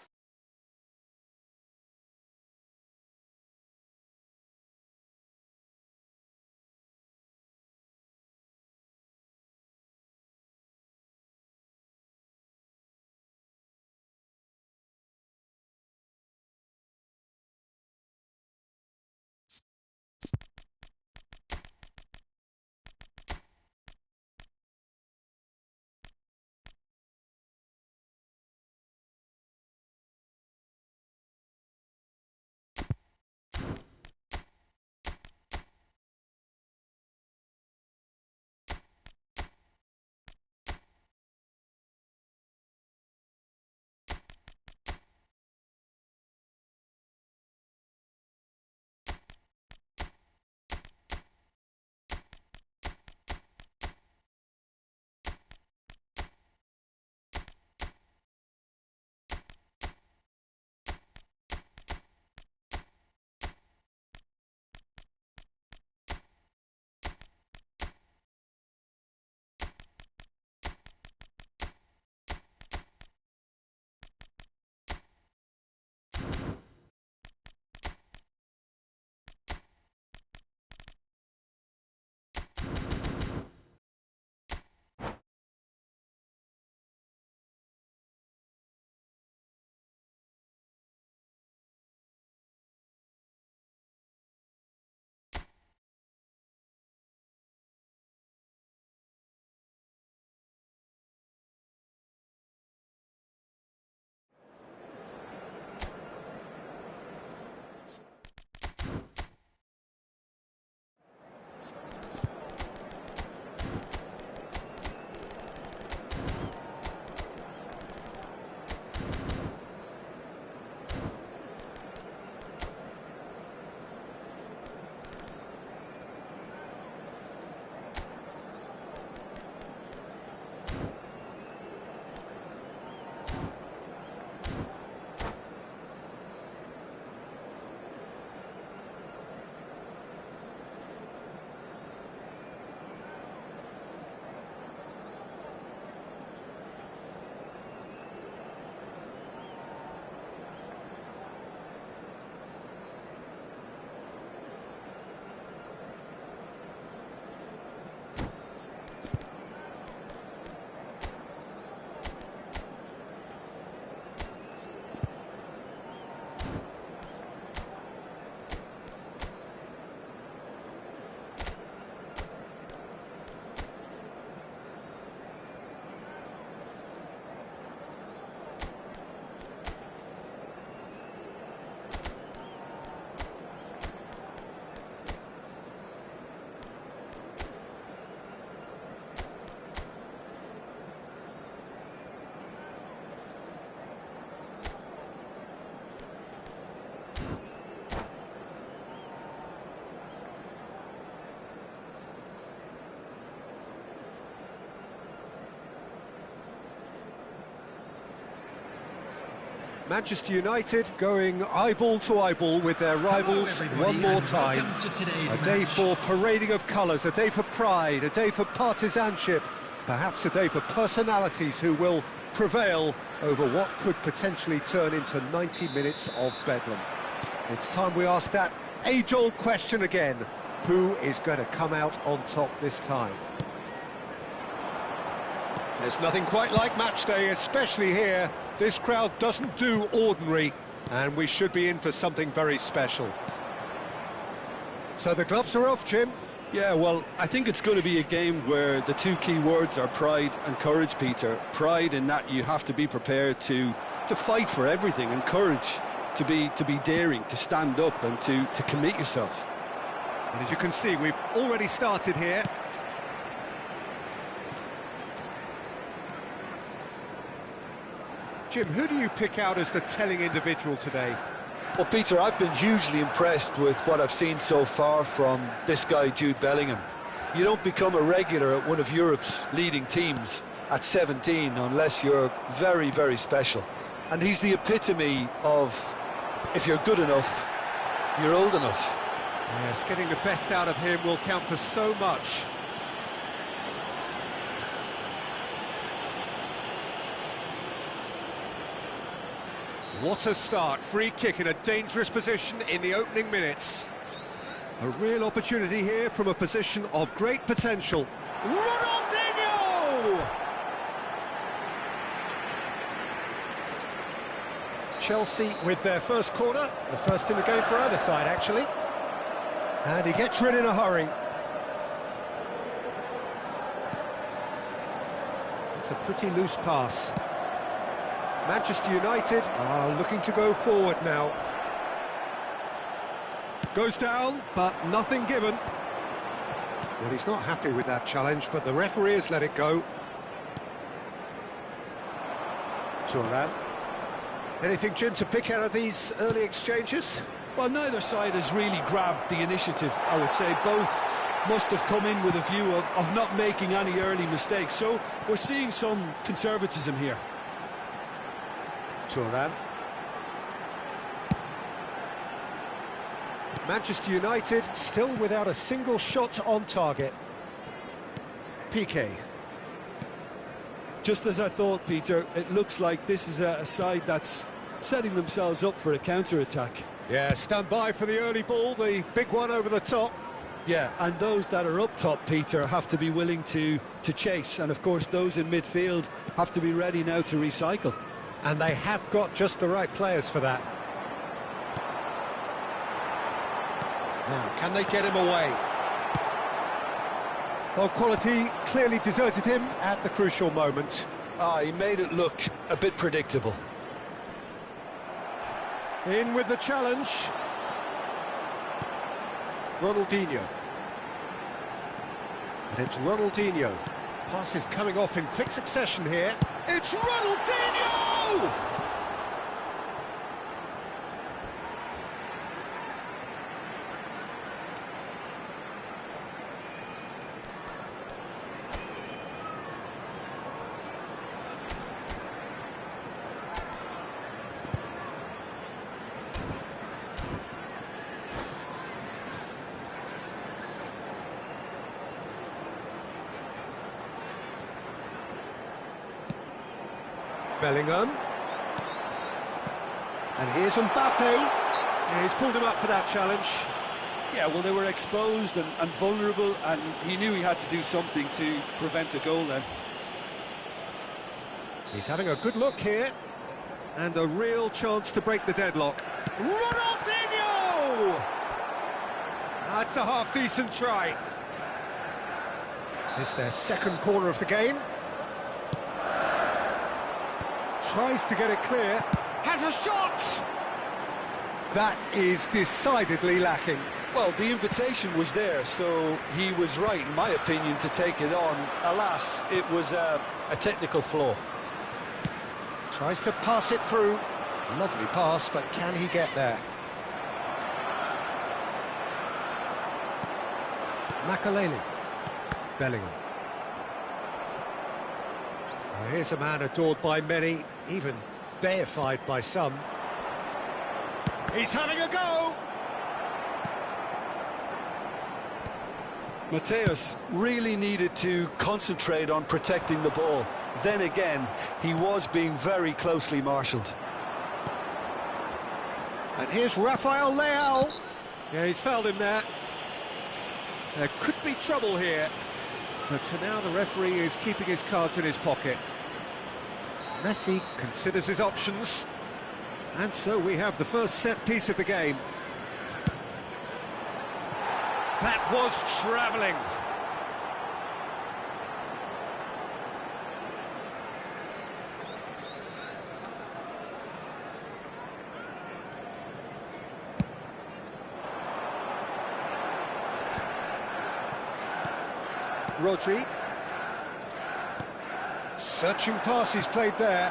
Manchester United going eyeball to eyeball with their rivals one more time. A day for parading of colours, a day for pride, a day for partisanship, perhaps a day for personalities who will prevail over what could potentially turn into 90 minutes of bedlam. It's time we ask that age-old question again. Who is going to come out on top this time? There's nothing quite like match day, especially here. This crowd doesn't do ordinary, and we should be in for something very special. So the gloves are off, Jim. Yeah, well, I think it's going to be a game where the two key words are pride and courage, Peter. Pride in that you have to be prepared to fight for everything, and courage to be daring, to stand up and to commit yourself. And as you can see, we've already started here. Jim, who do you pick out as the telling individual today? Well, Peter, I've been hugely impressed with what I've seen so far from this guy, Jude Bellingham. You don't become a regular at one of Europe's leading teams at 17 unless you're very, very special. And he's the epitome of, if you're good enough, you're old enough. Yes, getting the best out of him will count for so much. What a start, free kick in a dangerous position in the opening minutes. A real opportunity here from a position of great potential. Ronaldinho! Chelsea with their first corner, the first in the game for either side actually. And he gets rid in a hurry. It's a pretty loose pass. Manchester United are looking to go forward now. Goes down, but nothing given. Well, he's not happy with that challenge, but the referee has let it go. Turan. Anything, Jim, to pick out of these early exchanges? Well, neither side has really grabbed the initiative, I would say. Both must have come in with a view of not making any early mistakes. So we're seeing some conservatism here. Turan. Manchester United still without a single shot on target. Piqué. Just as I thought, Peter, it looks like this is a side that's setting themselves up for a counter-attack. Yeah, stand by for the early ball, the big one over the top. Yeah, and those that are up top, Peter, have to be willing to chase. And, of course, those in midfield have to be ready now to recycle. And they have got just the right players for that. Now, can they get him away? Well, quality clearly deserted him at the crucial moment. He made it look a bit predictable. In with the challenge. Ronaldinho. And it's Ronaldinho. Pass is coming off in quick succession here. It's Ronaldinho! Bellingham. And here's Mbappe. Yeah, he's pulled him up for that challenge. Yeah, well, they were exposed and vulnerable, and he knew he had to do something to prevent a goal then. He's having a good look here. And a real chance to break the deadlock. Ronaldinho! That's a half-decent try. It's their second corner of the game. Tries to get it clear, has a shot! That is decidedly lacking. Well, the invitation was there, so he was right, in my opinion, to take it on. Alas, it was a technical flaw. Tries to pass it through. Lovely pass, but can he get there? Makaleli. Bellingham. Well, here's a man adored by many, even deified by some. He's having a go! Mateus really needed to concentrate on protecting the ball. Then again, he was being very closely marshalled. And here's Rafael Leao. Yeah, he's fouled him there. There could be trouble here. But for now, the referee is keeping his cards in his pocket. Messi considers his options. And so we have the first set piece of the game. That was travelling. Rodri. Searching pass he's played there.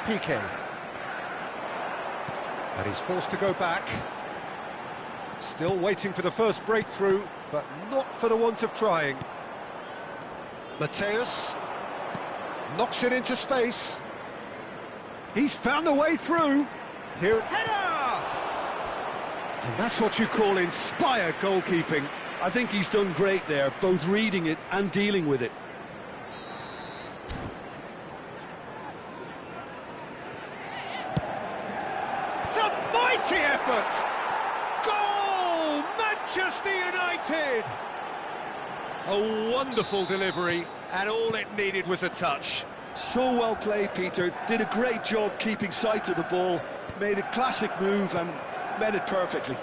PK. And he's forced to go back. Still waiting for the first breakthrough, but not for the want of trying. Mateus knocks it into space. He's found a way through. Here, header! And that's what you call inspired goalkeeping. I think he's done great there, both reading it and dealing with it. It's a mighty effort! Goal! Manchester United! A wonderful delivery, and all it needed was a touch. So well played, Peter. Did a great job keeping sight of the ball, made a classic move and met it perfectly.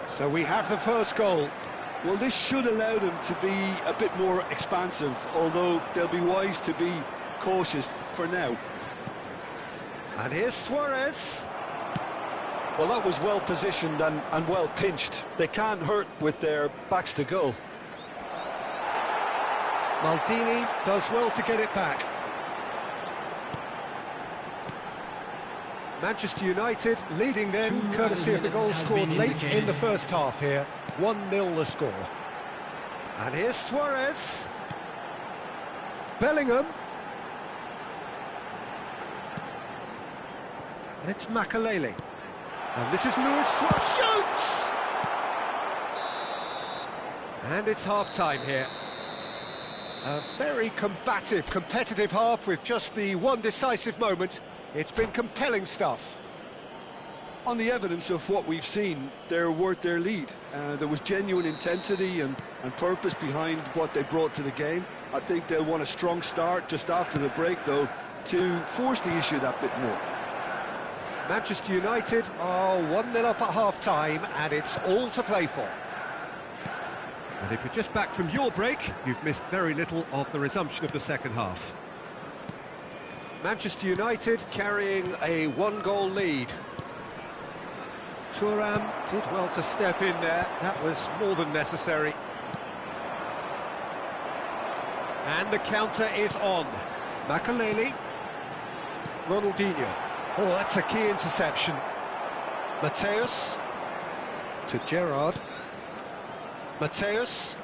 So we have the first goal. Well, this should allow them to be a bit more expansive, although they'll be wise to be cautious for now. And here's Suarez. Well, that was well positioned and well pinched. They can't hurt with their backs to goal. Maldini does well to get it back. Manchester United leading then, courtesy of the goal scored late in the first half here. 1-0 the score. And here's Suarez. Bellingham. And it's Makalele. And this is Luis Suarez. Shoots! And it's half-time here. A very combative, competitive half with just the one decisive moment. It's been compelling stuff. On the evidence of what we've seen, they're worth their lead. There was genuine intensity and purpose behind what they brought to the game. I think they'll want a strong start just after the break, though, to force the issue that bit more. Manchester United are 1-0 up at half-time, and it's all to play for. And if you're just back from your break, you've missed very little of the resumption of the second half. Manchester United carrying a one-goal lead. Thuram did well to step in there. That was more than necessary. And the counter is on. Makalele. Ronaldinho. Oh, that's a key interception. Mateus. To Gerrard. Mateus.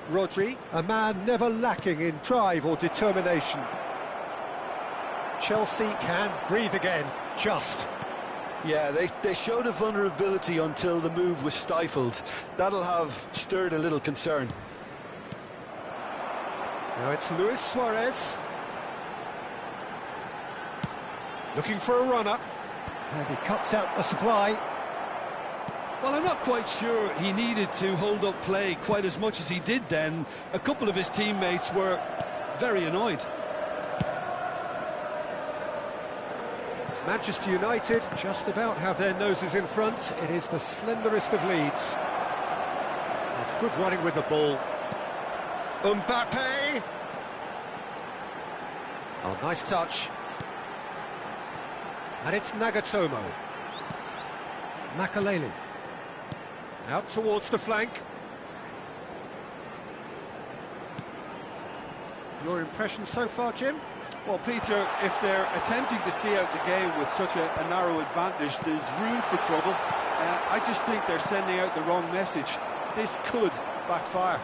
Rodri, a man never lacking in drive or determination. Chelsea can breathe again, just. Yeah, they showed a vulnerability until the move was stifled. That'll have stirred a little concern. Now it's Luis Suarez. Looking for a runner. And he cuts out the supply. Well, I'm not quite sure he needed to hold up play quite as much as he did then. A couple of his teammates were very annoyed. Manchester United just about have their noses in front. It is the slenderest of leads. There's good running with the ball. Mbappe! Oh, nice touch. And it's Nagatomo. Makalele. Out towards the flank. Your impression so far, Jim? Well, Peter, if they're attempting to see out the game with such a narrow advantage, there's room for trouble. I just think they're sending out the wrong message. This could backfire.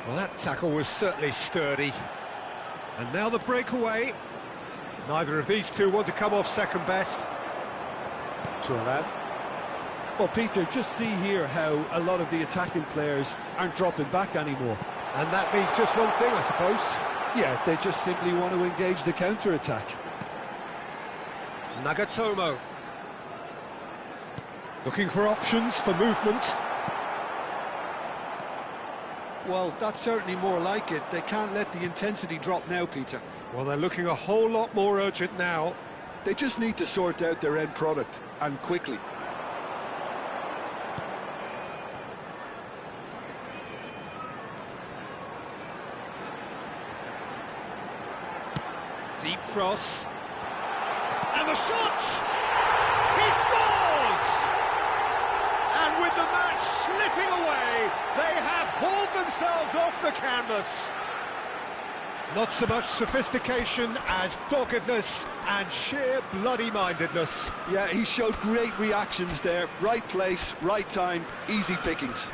Well, that tackle was certainly sturdy. And now the breakaway. Neither of these two want to come off second best. Turan. Well, Peter, just see here how a lot of the attacking players aren't dropping back anymore. And that means just one thing, I suppose. Yeah, they just simply want to engage the counter-attack. Nagatomo. Looking for options for movement. Well, that's certainly more like it. They can't let the intensity drop now, Peter. Well, they're looking a whole lot more urgent now. They just need to sort out their end product, and quickly. Deep cross. And the shot! He scores! And with the match slipping away, they have hauled themselves off the canvas. Not so much sophistication as doggedness and sheer bloody-mindedness. Yeah, he showed great reactions there. Right place, right time, easy pickings.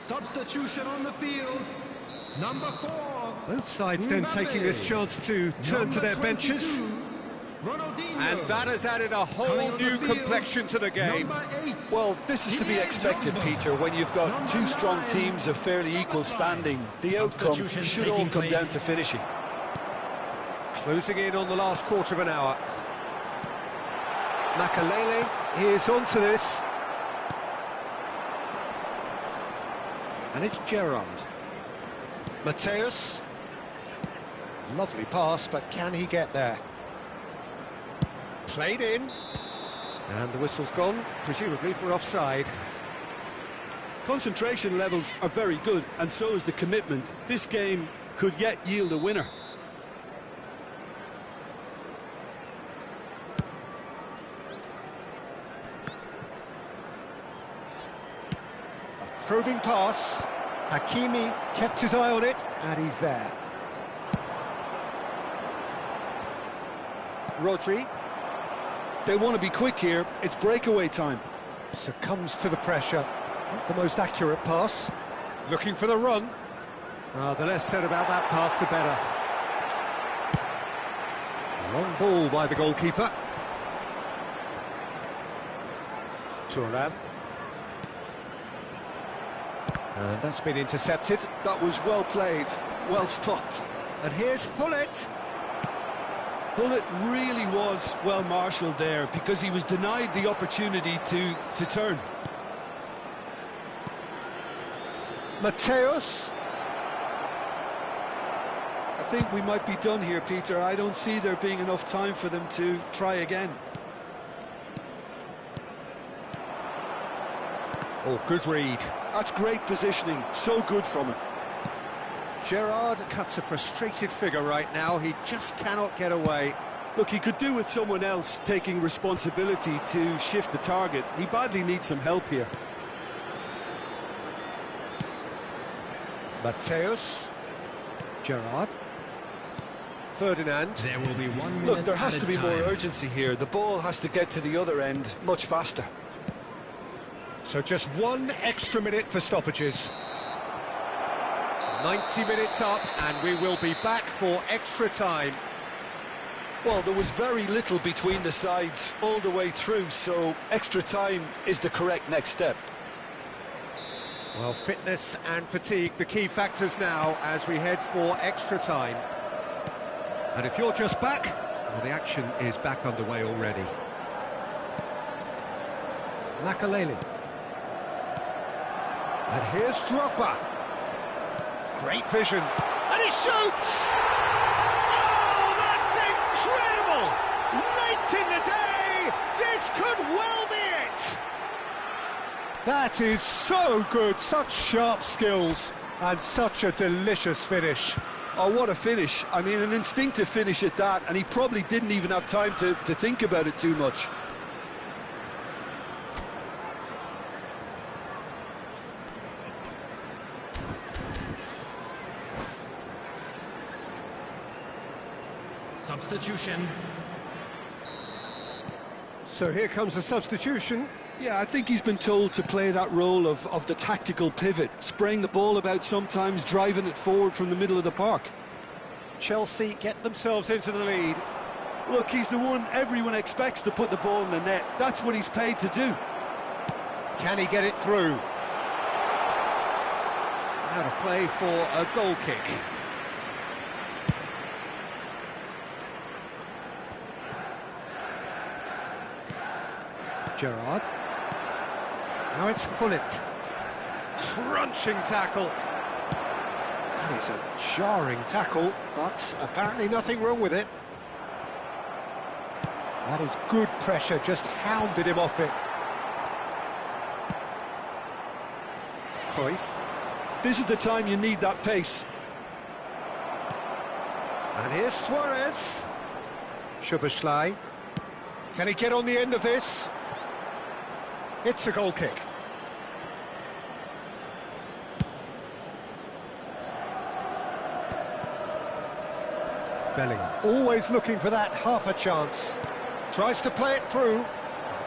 Substitution on the field. Number 4. Both sides then taking this chance to turn to their benches. And that has added a whole new complexion to the game. Well, this is to be expected, Peter, when you've got two strong teams of fairly equal standing. The outcome should all come down to finishing. Closing in on the last quarter of an hour. Makalele is onto this. And it's Gerrard. Mateus. Lovely pass, but can he get there? Played in. And the whistle's gone, presumably for offside. Concentration levels are very good, and so is the commitment. This game could yet yield a winner. Probing pass. Hakimi kept his eye on it, and he's there. Rodri. They want to be quick here. It's breakaway time. Succumbs to the pressure. Not the most accurate pass. Looking for the run. The less said about that pass, the better. Long ball by the goalkeeper. Turan. And that's been intercepted. That was well played, well stopped. And here's Hullet. Hullet really was well marshalled there because he was denied the opportunity to turn. Mateus. I think we might be done here, Peter. I don't see there being enough time for them to try again. Oh, good read. That's great positioning, so good from him. Gerrard cuts a frustrated figure right now, he just cannot get away. Look, he could do with someone else taking responsibility to shift the target. He badly needs some help here. Mateus. Gerrard. Ferdinand. There will be 1 minute. Look, there has to be more time. urgency here. The ball has to get to the other end much faster. So just 1 extra minute for stoppages. 90 minutes up, and we will be back for extra time. Well, there was very little between the sides all the way through, so extra time is the correct next step. Well, fitness and fatigue, the key factors now as we head for extra time. And if you're just back, well, the action is back underway already. Makalele. And here's Drogba. Great vision. And he shoots! Oh, that's incredible! Late in the day, this could well be it! That is so good, such sharp skills, and such a delicious finish. Oh, what a finish. I mean, an instinctive finish at that, and he probably didn't even have time to think about it too much. Substitution. So here comes the substitution. Yeah, I think he's been told to play that role of the tactical pivot, spraying the ball about sometimes, driving it forward from the middle of the park. Chelsea get themselves into the lead. Look, he's the one everyone expects to put the ball in the net. That's what he's paid to do. Can he get it through? Out of play for a goal kick. Gerrard. Now it's Hullet. Crunching tackle. That is a jarring tackle, but apparently nothing wrong with it. That is good pressure, just hounded him off it. Cruyff. This is the time you need that pace. And here's Suarez. Szoboszlai. Can he get on the end of this? It's a goal kick. Bellingham, always looking for that half a chance. Tries to play it through.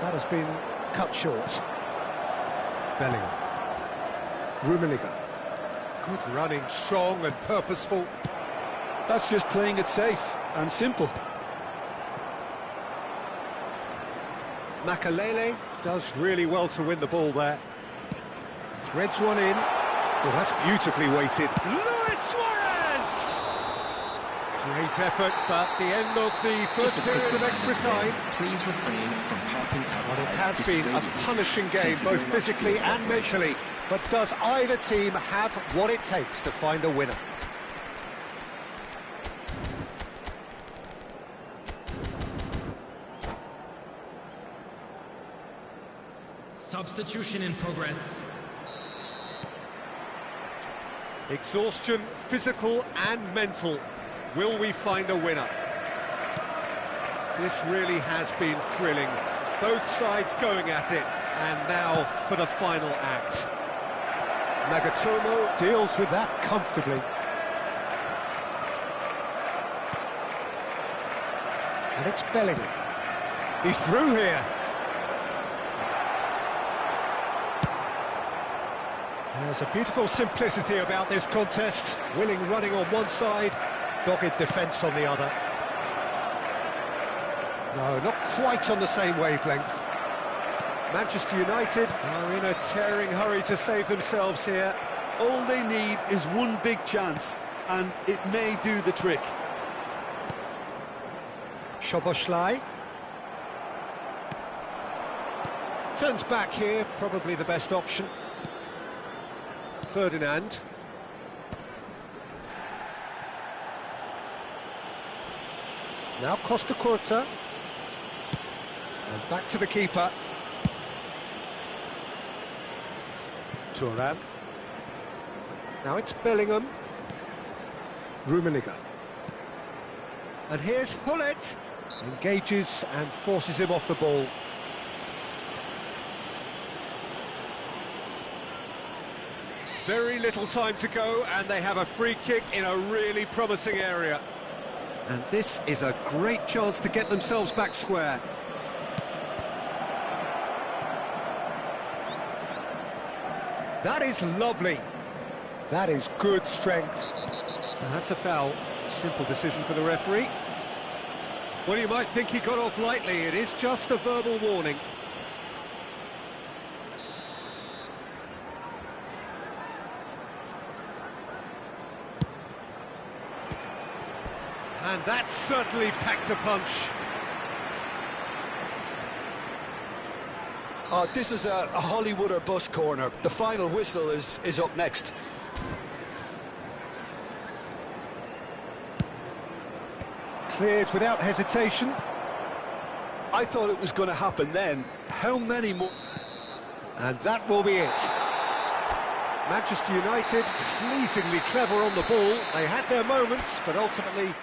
That has been cut short. Bellingham. Rummenigge. Good running, strong and purposeful. That's just playing it safe and simple. Makalele does really well to win the ball there. Threads one in. Oh, that's beautifully weighted. Luis Suarez! Great effort, but the end of the first period of extra time. Please refrain from passing out. Well, it has been a punishing game, both physically and mentally. But does either team have what it takes to find a winner? Substitution in progress. Exhaustion, physical and mental. Will we find a winner? This really has been thrilling. Both sides going at it. And now for the final act. Nagatomo deals with that comfortably. And it's Bellingham. He's through here. There's a beautiful simplicity about this contest. Willing running on one side, dogged defence on the other. No, not quite on the same wavelength. Manchester United are in a tearing hurry to save themselves here. All they need is one big chance, and it may do the trick. Szoboszlai. Turns back here, probably the best option. Ferdinand. Now Costa Curta. And back to the keeper. Thuram. Now it's Bellingham. Rummenigge. And here's Hullet. Engages and forces him off the ball. Very little time to go, and they have a free kick in a really promising area. And this is a great chance to get themselves back square. That is lovely. That is good strength. And that's a foul. A simple decision for the referee. Well, you might think he got off lightly. It is just a verbal warning. And that certainly packed a punch. Oh, this is a Hollywood or bust corner. The final whistle is up next. Cleared without hesitation. I thought it was going to happen then. How many more? And that will be it. Manchester United pleasingly clever on the ball. They had their moments, but ultimately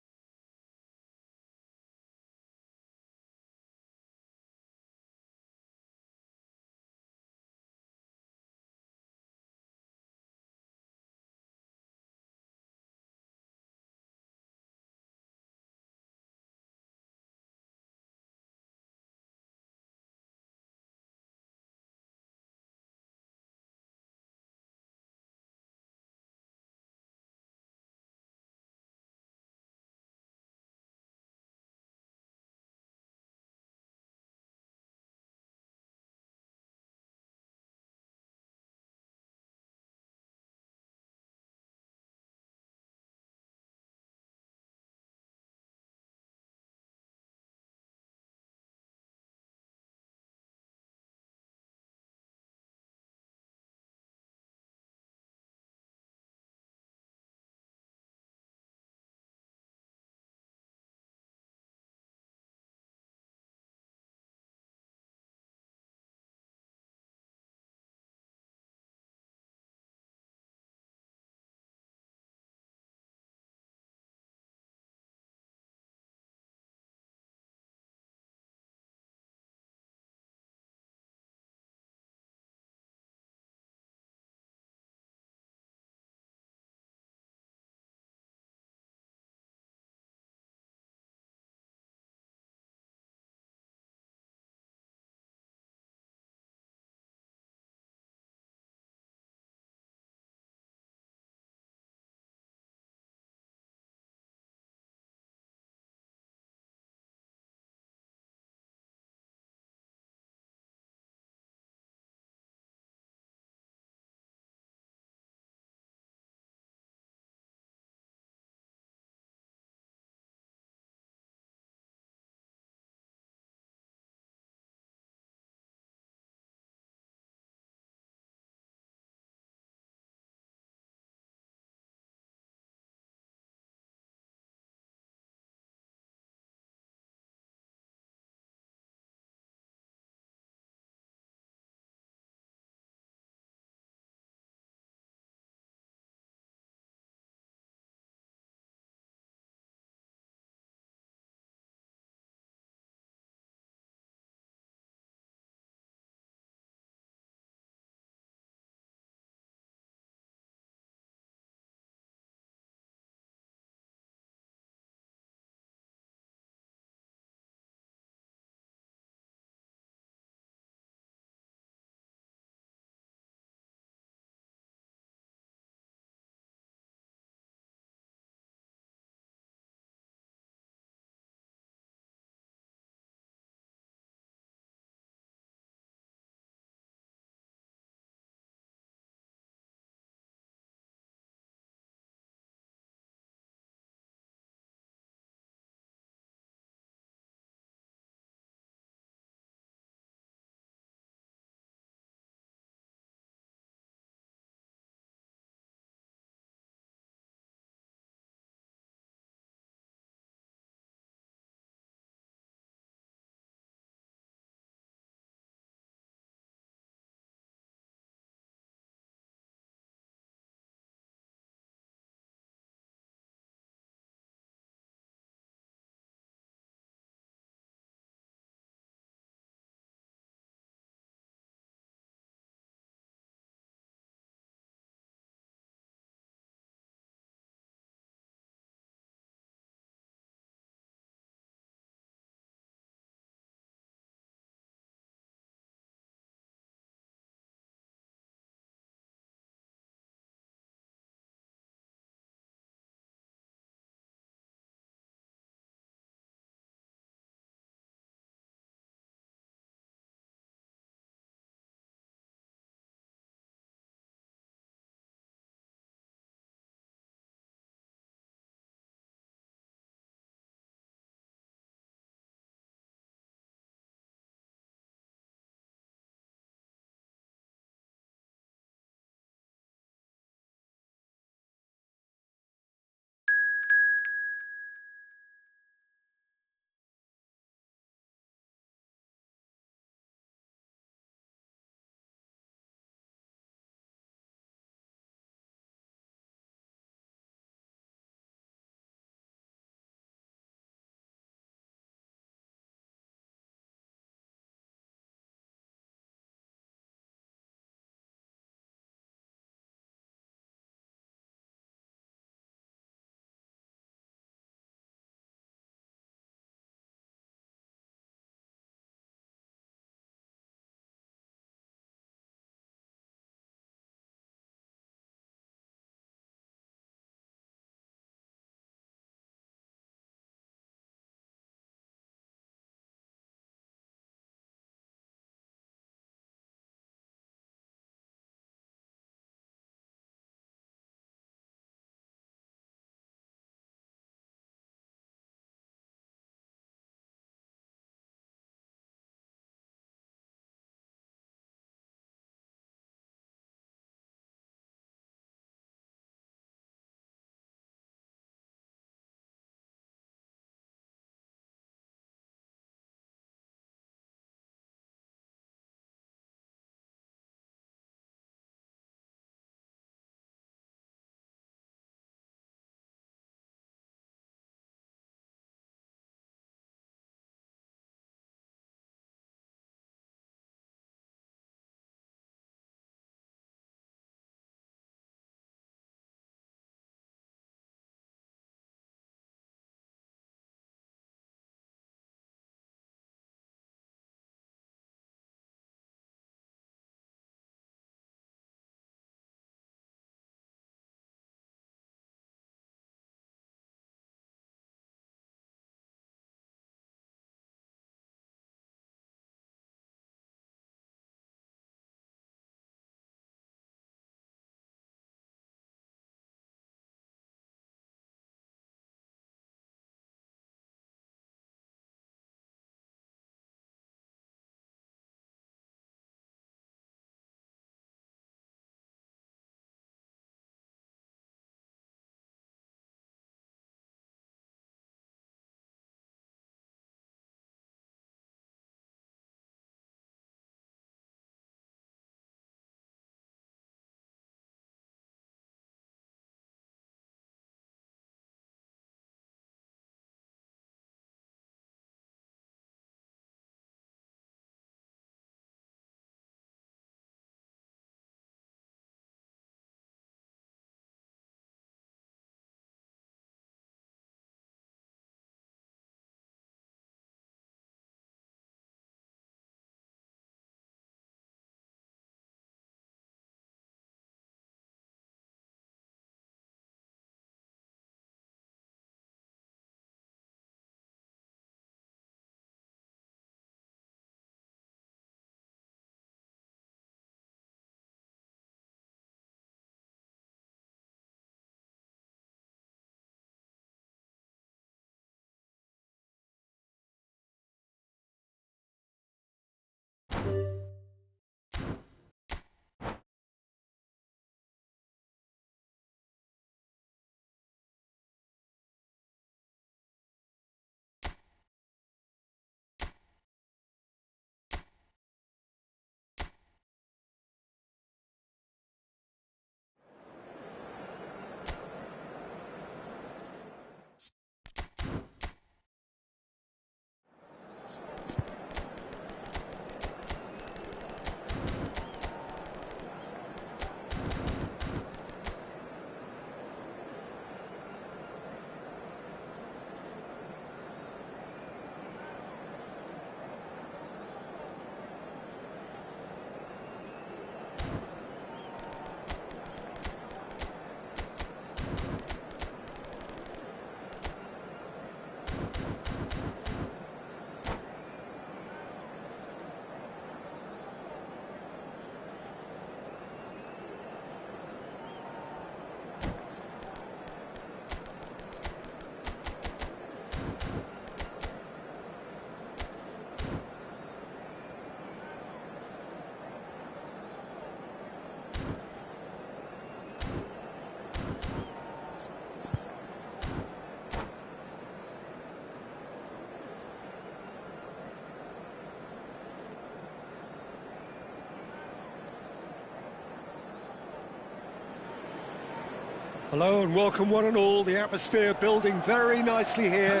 Hello and welcome one and all. The atmosphere building very nicely here.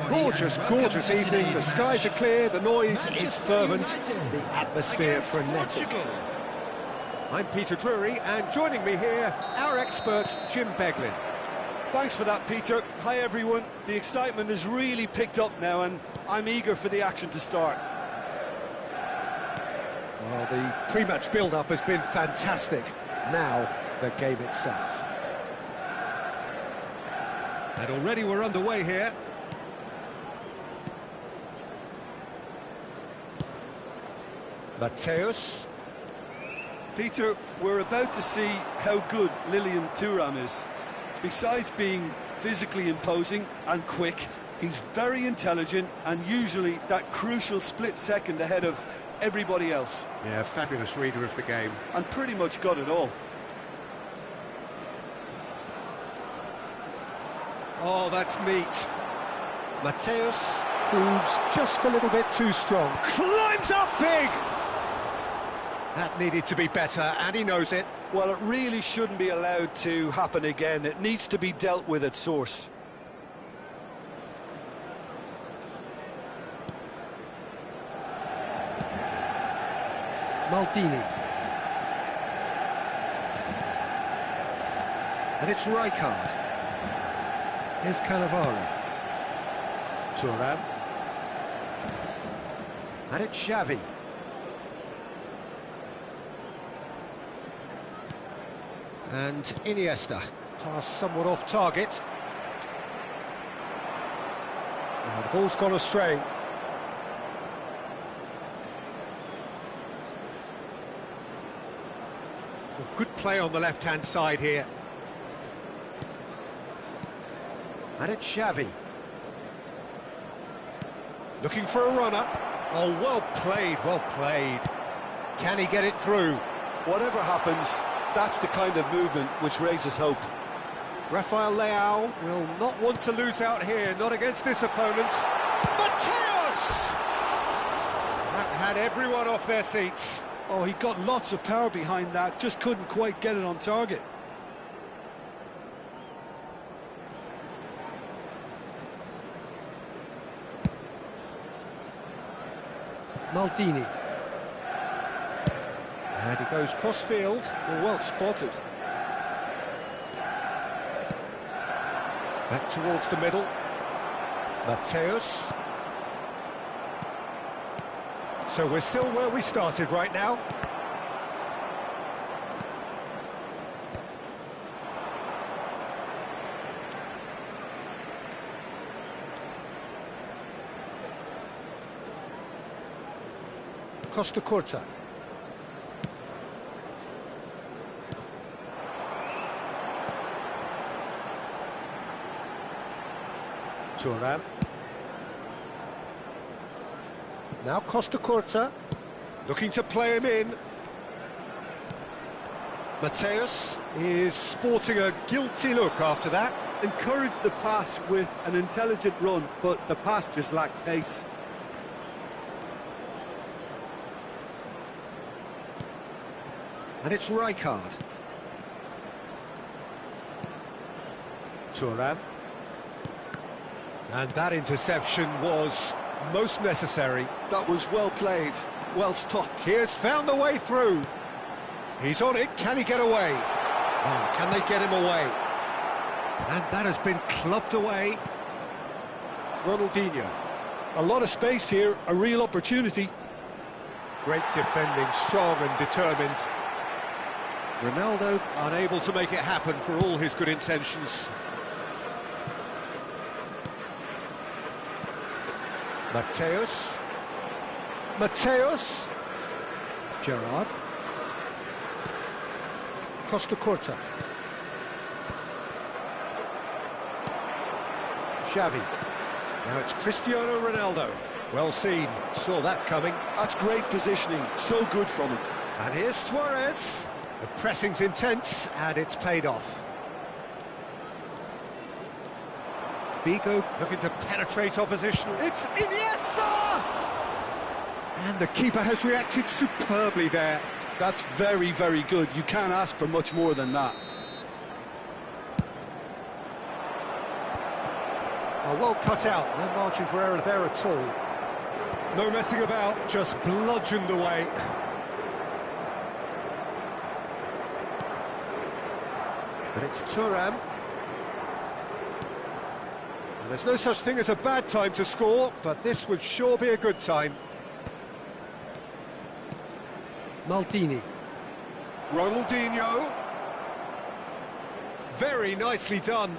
Gorgeous, gorgeous evening. The skies are clear, the noise is fervent, the atmosphere frenetic. I'm Peter Drury, and joining me here, our expert, Jim Beglin. Thanks for that, Peter. Hi, everyone. The excitement has really picked up now, and I'm eager for the action to start. Well, the pre-match build-up has been fantastic. Now, the game itself. And already we're underway here. Mateus. Peter, we're about to see how good Lilian Thuram is. Besides being physically imposing and quick, he's very intelligent and usually that crucial split second ahead of everybody else. Yeah, fabulous reader of the game. And pretty much got it all. Oh, that's neat. Mateus proves just a little bit too strong. Climbs up big! That needed to be better, and he knows it. Well, it really shouldn't be allowed to happen again. It needs to be dealt with at source. Maldini. And it's Rijkaard. Here's Cannavaro. Thuram. And it's Xavi. And Iniesta. Pass somewhat off target. Now the ball's gone astray. Well, good play on the left-hand side here. And it's Xavi. Looking for a runner. Oh, well played, well played. Can he get it through? Whatever happens, that's the kind of movement which raises hope. Rafael Leao will not want to lose out here, not against this opponent. Mateus! That had everyone off their seats. Oh, he got lots of power behind that, just couldn't quite get it on target. Maldini. And he goes cross-field. Well spotted. Back towards the middle. Mateus. So we're still where we started right now. Costa Curta. Thuram. Now Costa Curta, looking to play him in. Mateus is sporting a guilty look after that. Encouraged the pass with an intelligent run, but the pass just lacked pace. And it's Rijkaard. Thuram. And that interception was most necessary. That was well played, well stopped. He has found the way through. He's on it, can he get away? Oh, can they get him away? And that has been clubbed away. Ronaldinho. A lot of space here, a real opportunity. Great defending, strong and determined. Ronaldo unable to make it happen for all his good intentions. Mateus. Gerrard. Costa Curta. Xavi. Now it's Cristiano Ronaldo. Well seen, saw that coming. That's great positioning, so good from him. And here's Suarez. The pressing's intense, and it's paid off. Vigo looking to penetrate opposition. It's Iniesta! And the keeper has reacted superbly there. That's very, very good. You can't ask for much more than that. Oh, well cut out, no margin for error there at all. No messing about, just bludgeoned away. But it's Thuram. And there's no such thing as a bad time to score, but this would sure be a good time. Maldini. Ronaldinho. Very nicely done.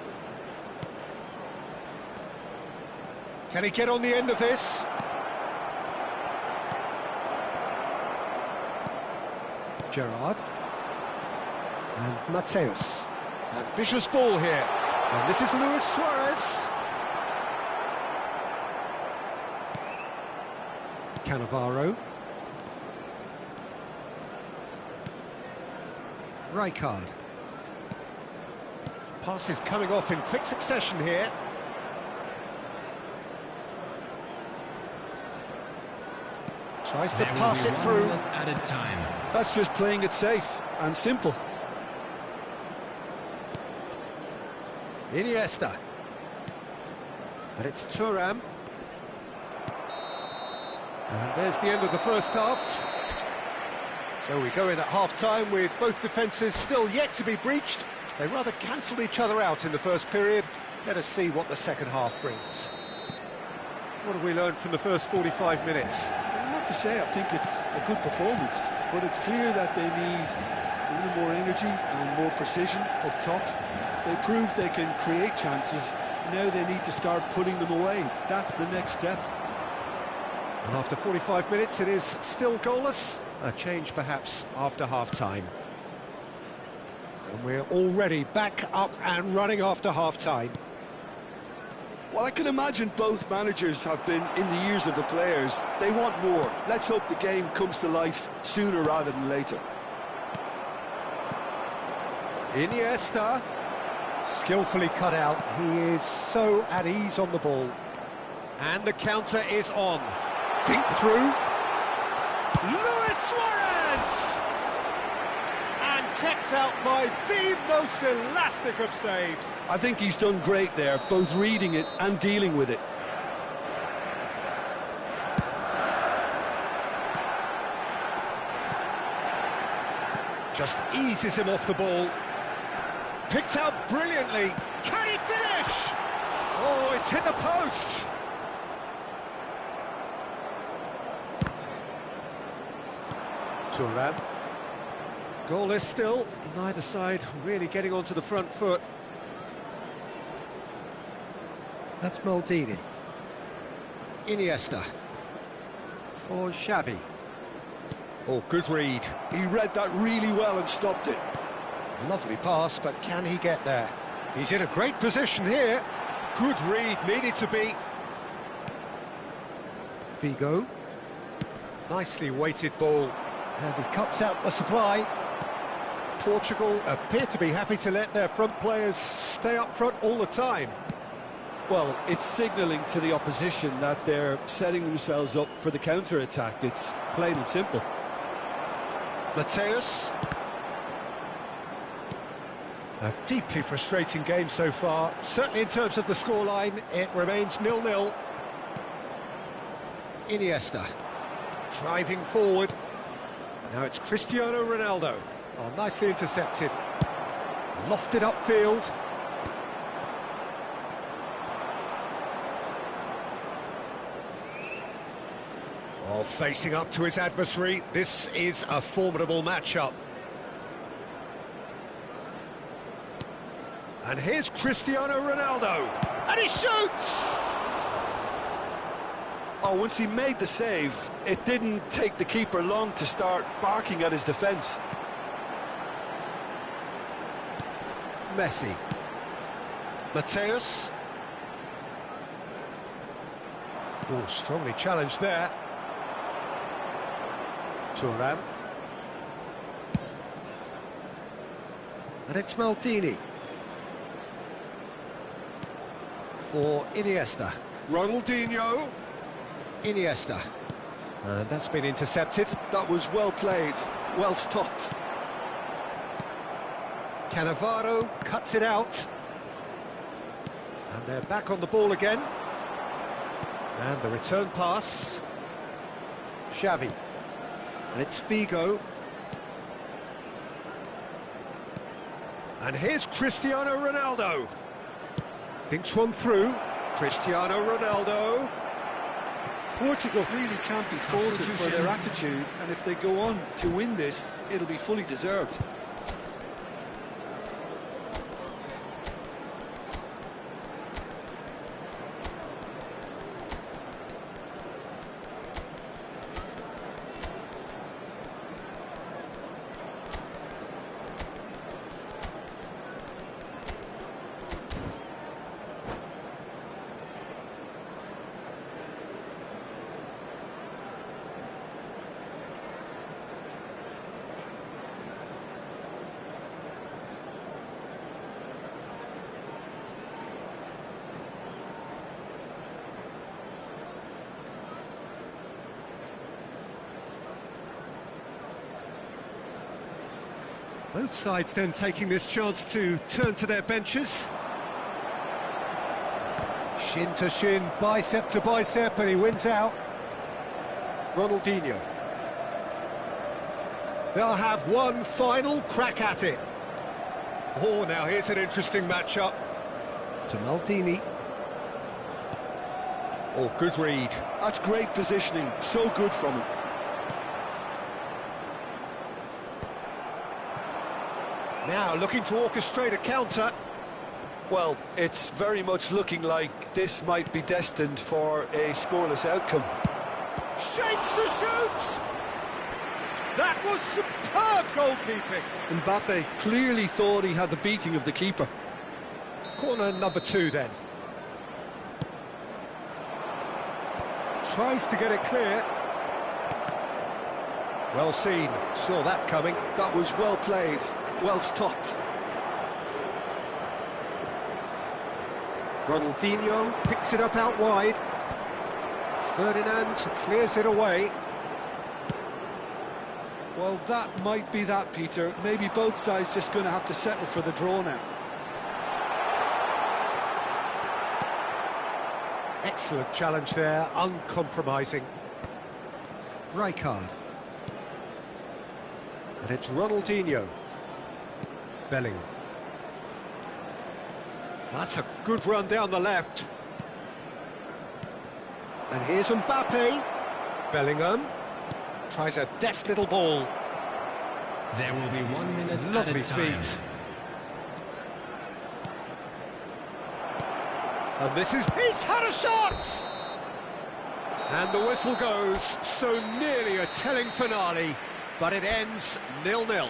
Can he get on the end of this? Gerrard. And Mateus. Ambitious ball here. And this is Luis Suarez. Cannavaro. Rijkaard. Passes coming off in quick succession here. Tries to pass it through. Added time. That's just playing it safe and simple. Iniesta. And it's Thuram. And there's the end of the first half. So we go in at half-time with both defences still yet to be breached. They rather cancelled each other out in the first period. Let us see what the second half brings. What have we learned from the first 45 minutes? I have to say, I think it's a good performance, but it's clear that they need a little more energy and more precision up top. They proved they can create chances. Now they need to start putting them away. That's the next step. And after 45 minutes, it is still goalless. A change perhaps after half-time. And we're already back up and running after half-time. Well, I can imagine both managers have been in the ears of the players. They want more. Let's hope the game comes to life sooner rather than later. Iniesta, skillfully cut out. He is so at ease on the ball. And the counter is on. Dink through. Luis Suarez! And kept out by the most elastic of saves. I think he's done great there, both reading it and dealing with it. Just eases him off the ball. Picked out brilliantly. Can he finish? Oh, it's hit the post. Thuram. Goalless still. Neither side really getting onto the front foot. That's Maldini. Iniesta. For Xavi. Oh, good read. He read that really well and stopped it. Lovely pass, but can he get there? He's in a great position here. Good read, needed to be. Vigo. Nicely weighted ball. And he cuts out the supply. Portugal appear to be happy to let their front players stay up front all the time. Well, it's signalling to the opposition that they're setting themselves up for the counter-attack. It's plain and simple. Mateus. A deeply frustrating game so far. Certainly in terms of the scoreline, it remains 0-0. Iniesta. Driving forward. Now it's Cristiano Ronaldo. Oh, nicely intercepted. Lofted upfield. Oh, facing up to his adversary. This is a formidable matchup. And here's Cristiano Ronaldo. And he shoots! Oh, once he made the save, it didn't take the keeper long to start barking at his defence. Messi. Mateus. Oh, strongly challenged there. Thuram. And it's Maldini. For Iniesta. Ronaldinho. Iniesta. And that's been intercepted. That was well played, well stopped. Cannavaro cuts it out. And they're back on the ball again. And the return pass. Xavi. And it's Figo. And here's Cristiano Ronaldo. Thinks one through. Cristiano Ronaldo. Portugal really can't be faulted for their attitude, and if they go on to win this, it'll be fully deserved. Both sides then taking this chance to turn to their benches. Shin to shin, bicep to bicep, and he wins out. Ronaldinho. They'll have one final crack at it. Oh, now here's an interesting matchup. To Maldini. Oh, good read. That's great positioning, so good from him. Now looking to orchestrate a counter. Well, it's very much looking like this might be destined for a scoreless outcome. Shapes to shoot! That was superb goalkeeping. Mbappe clearly thought he had the beating of the keeper. Corner number 2 then. Tries to get it clear. Well seen, saw that coming. That was well played, well stopped. Ronaldinho picks it up out wide. Ferdinand clears it away. Well, that might be that, Peter. Maybe both sides just going to have to settle for the draw now. Excellent challenge there, uncompromising. Rijkaard. And it's Ronaldinho. Bellingham. That's a good run down the left. And here's Mbappe. Bellingham. Tries a deft little ball. There will be 1 minute. Lovely at a time. feet. And this is... He's had a shot! And the whistle goes. So nearly a telling finale, but it ends 0-0.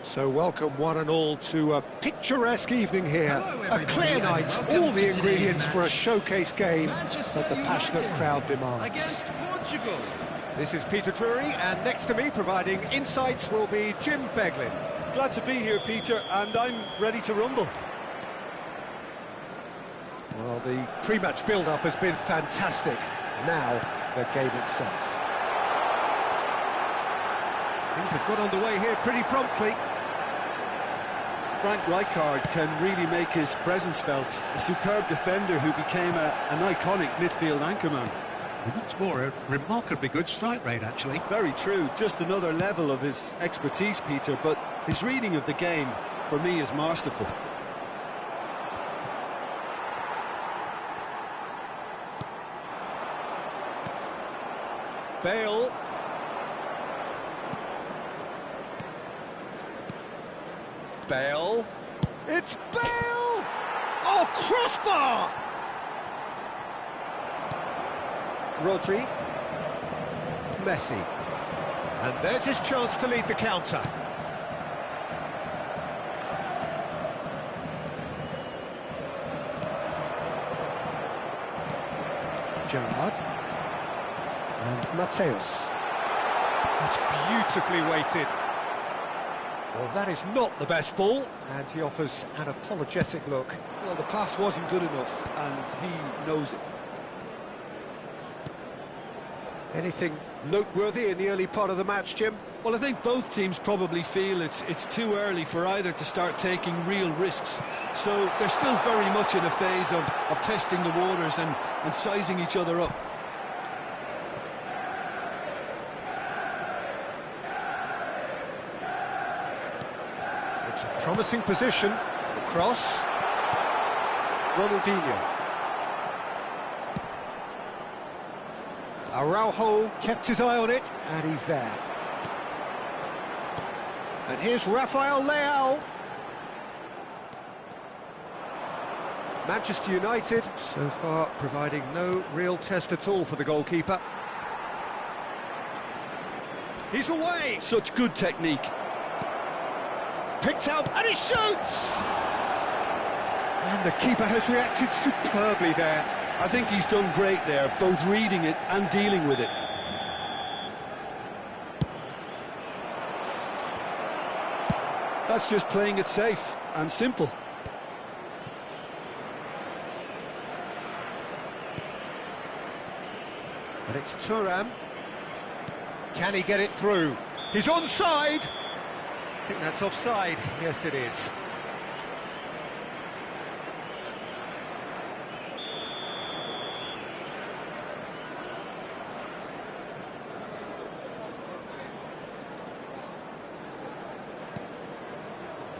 So welcome one and all to a picturesque evening here. Hello, A clear everybody, night, and welcome all the to ingredients today's for a match. showcase game Manchester that the passionate United crowd demands. against Portugal. This is Peter Drury, and next to me providing insights will be Jim Beglin. Glad to be here, Peter, and I'm ready to rumble. Well, the pre-match build-up has been fantastic. Now, the game itself. Things have got underway here pretty promptly. Frank Rijkaard can really make his presence felt. A superb defender who became an iconic midfield anchorman. It's more a remarkably good strike rate, actually. Very true, just another level of his expertise, Peter, but his reading of the game, for me, is masterful. Bale. Bale. It's Bale! Oh, crossbar! Rodri. Messi. And there's his chance to lead the counter. Gerrard. And Mateus. That's beautifully weighted. Well, that is not the best ball, and he offers an apologetic look. Well, the pass wasn't good enough, and he knows it. Anything noteworthy in the early part of the match, Jim? Well, I think both teams probably feel it's too early for either to start taking real risks. So they're still very much in a phase of testing the waters and sizing each other up. It's a promising position. The cross. Ronaldinho. Araujo kept his eye on it, and he's there. And here's Rafael Leao. Manchester United, so far providing no real test at all for the goalkeeper. He's away! Such good technique. Picked out, and he shoots! And the keeper has reacted superbly there. I think he's done great there, both reading it and dealing with it. That's just playing it safe and simple. And it's Thuram. Can he get it through? He's onside! I think that's offside. Yes, it is.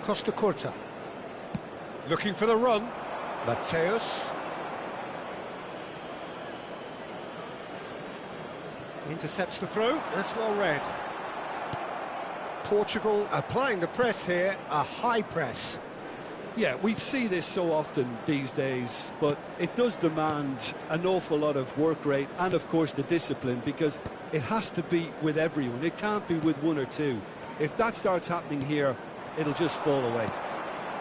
Costa Curta. Looking for the run. Mateus. Intercepts the throw. That's well read. Portugal applying the press here, a high press. Yeah, we see this so often these days, but it does demand an awful lot of work rate and, of course, the discipline, because it has to be with everyone. It can't be with one or two. If that starts happening here, it'll just fall away.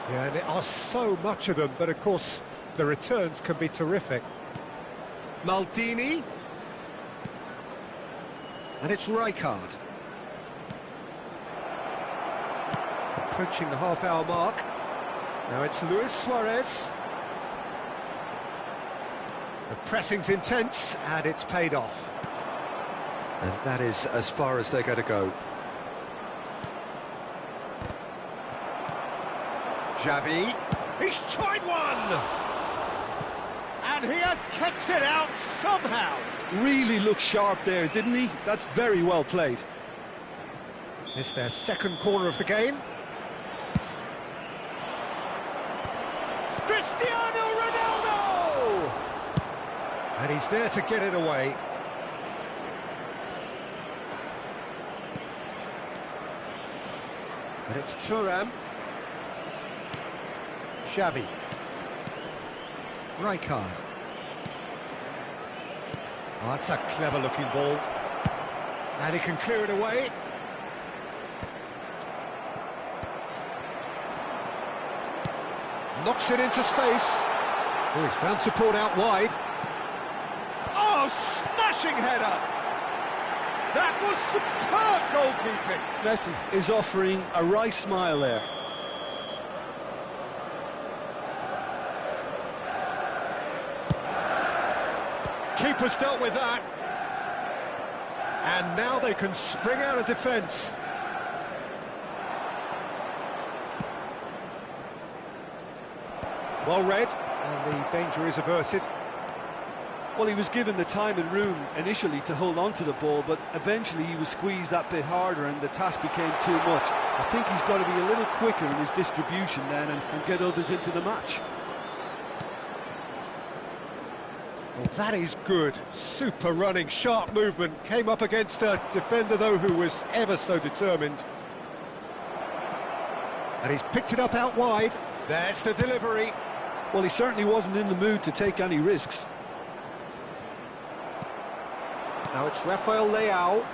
Yeah, and there are so much of them, but of course the returns can be terrific. Maldini. And it's Rijkaard. Approaching the half-hour mark. Now it's Luis Suarez. The pressing's intense, and it's paid off. And that is as far as they're going to go. Xavi, he's tried one! And he has kept it out somehow. Really looked sharp there, didn't he? That's very well played. It's their second corner of the game. Cristiano Ronaldo! And he's there to get it away. And it's Thuram. Xavi. Rijkaard. Oh, that's a clever-looking ball. And he can clear it away. Knocks it into space. Oh, he's found support out wide. Oh, smashing header! That was superb goalkeeping. Messi is offering a wry smile there. Keeper's dealt with that. And now they can spring out of defence. Well read, and the danger is averted. Well, he was given the time and room initially to hold on to the ball, but eventually he was squeezed that bit harder and the task became too much. I think he's got to be a little quicker in his distribution then and get others into the match. Well, that is good. Super running, sharp movement. Came up against a defender, though, who was ever so determined. And he's picked it up out wide. There's the delivery. Well, he certainly wasn't in the mood to take any risks. Now it's Rafael Leao.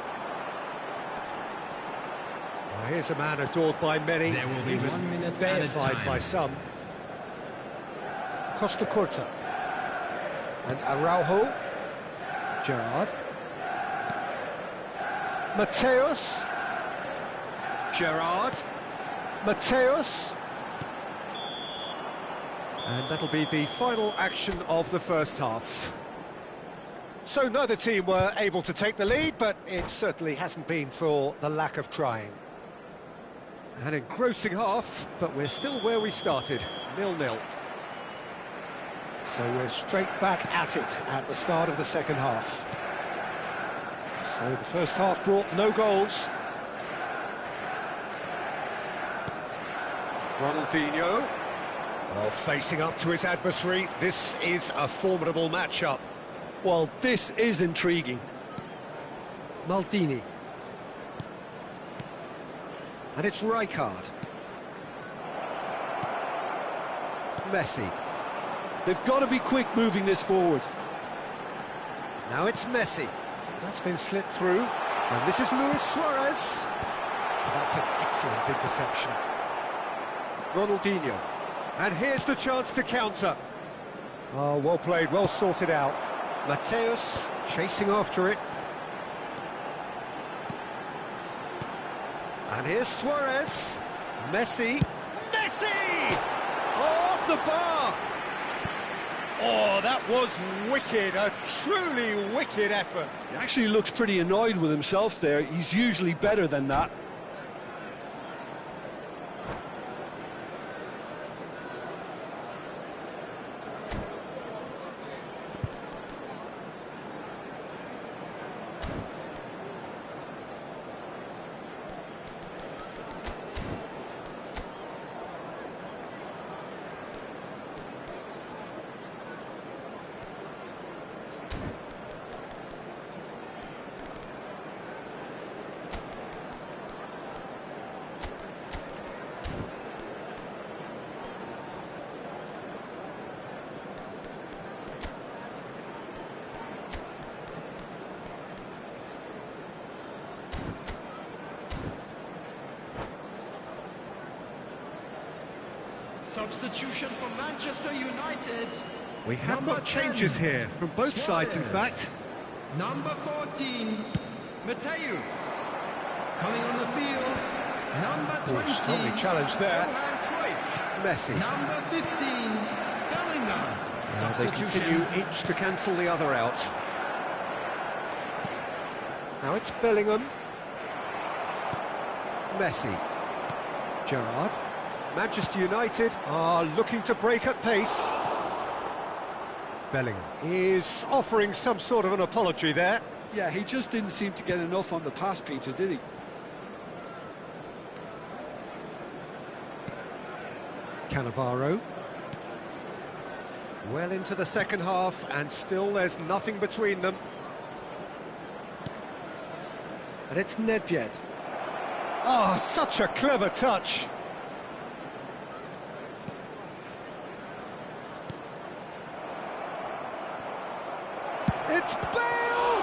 Well, here's a man adored by many, There will be even 1 minute deified added by time. some. Costa Curta. And Araujo. Gerrard. Mateus. Gerrard. Mateus. And that'll be the final action of the first half. So neither team were able to take the lead, but it certainly hasn't been for the lack of trying. An engrossing half, but we're still where we started, 0-0. So we're straight back at it at the start of the second half. So the first half brought no goals. Ronaldinho. Well, facing up to his adversary, this is a formidable matchup. Well, this is intriguing. Maldini. And it's Rijkaard. Messi. They've got to be quick moving this forward. Now it's Messi. That's been slipped through. And this is Luis Suarez. That's an excellent interception. Ronaldinho. And here's the chance to counter. Oh, well played, well sorted out. Mateus chasing after it. And here's Suarez. Messi. Messi! Oh, off the bar! Oh, that was wicked, a truly wicked effort. He actually looks pretty annoyed with himself there. He's usually better than that. Substitution for Manchester United. We have Number got changes 10, here, from both sides in Suarez. fact. Number 14, Mateus. Coming on the field, number 20. Strongly challenged there. Johan Cruyff. Messi. Number 15, Bellingham. Now they continue each to cancel the other out. Now it's Bellingham. Messi. Gerrard. Manchester United are looking to break at pace. Bellingham is offering some sort of an apology there. Yeah, he just didn't seem to get enough on the pass, Peter, did he? Cannavaro. Well into the second half, and still there's nothing between them. And it's Nedved. Oh, such a clever touch. It's Bale!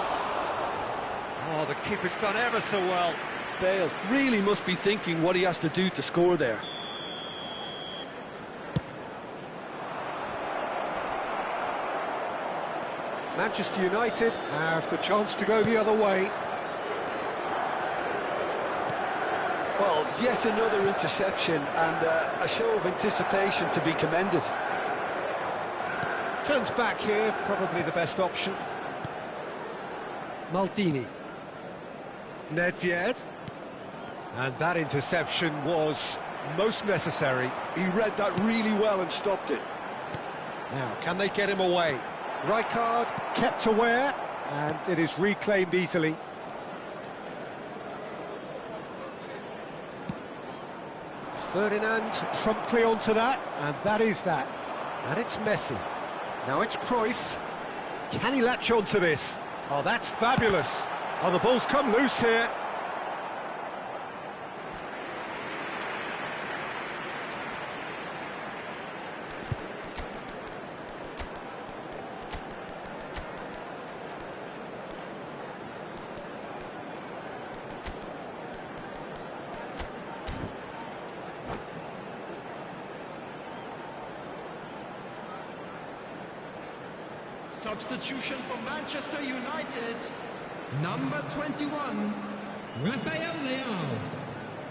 Oh, the keeper's done ever so well. Bale really must be thinking what he has to do to score there. Manchester United have the chance to go the other way. Well, yet another interception and a show of anticipation to be commended. Turns back here, probably the best option. Maldini. Nedved. And that interception was most necessary. He read that really well and stopped it. Now, can they get him away? Rijkaard kept aware, and it is reclaimed easily. Ferdinand promptly onto that, and that is that. And it's Messi. Now it's Cruyff. Can he latch onto this? Oh, that's fabulous. Oh, the ball's come loose here. Substitution for Manchester United. Number 21, Rafael Leao.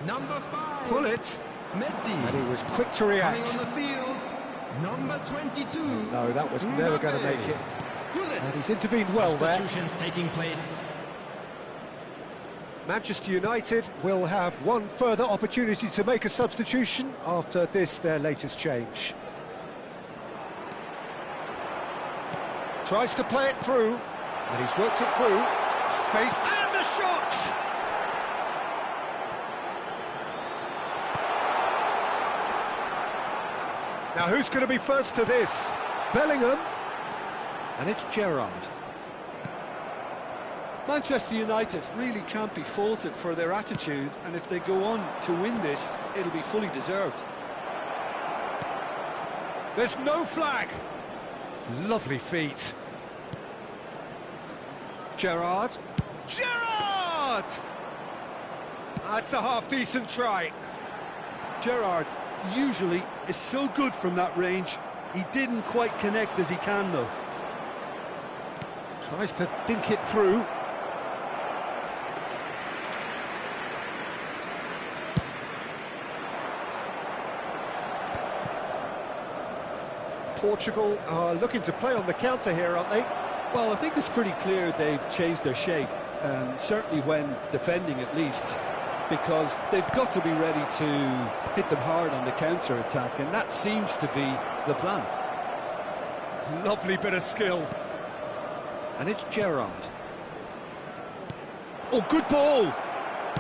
Number 5, Pull it. Messi. And he was quick to react. Coming on the field, number 22. No, that was never going to make it. And he's intervened well there. Substitutions taking place. Manchester United will have one further opportunity to make a substitution after this, their latest change. Tries to play it through, and he's worked it through. Faced, and the shot! Now who's going to be first to this? Bellingham, and it's Gerrard. Manchester United really can't be faulted for their attitude, and if they go on to win this, it'll be fully deserved. There's no flag. Lovely feet. Gerrard. Gerrard! That's a half-decent try. Gerrard usually is so good from that range. He didn't quite connect as he can, though. Tries to dink it through. Portugal are looking to play on the counter here, aren't they? Well, I think it's pretty clear they've changed their shape, certainly when defending at least, because they've got to be ready to hit them hard on the counter-attack, and that seems to be the plan. Lovely bit of skill. And it's Gerrard. Oh, good ball!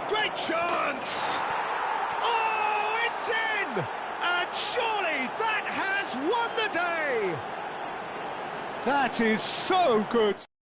Great chance! Oh, it's in! And surely that has won the day! That is so good!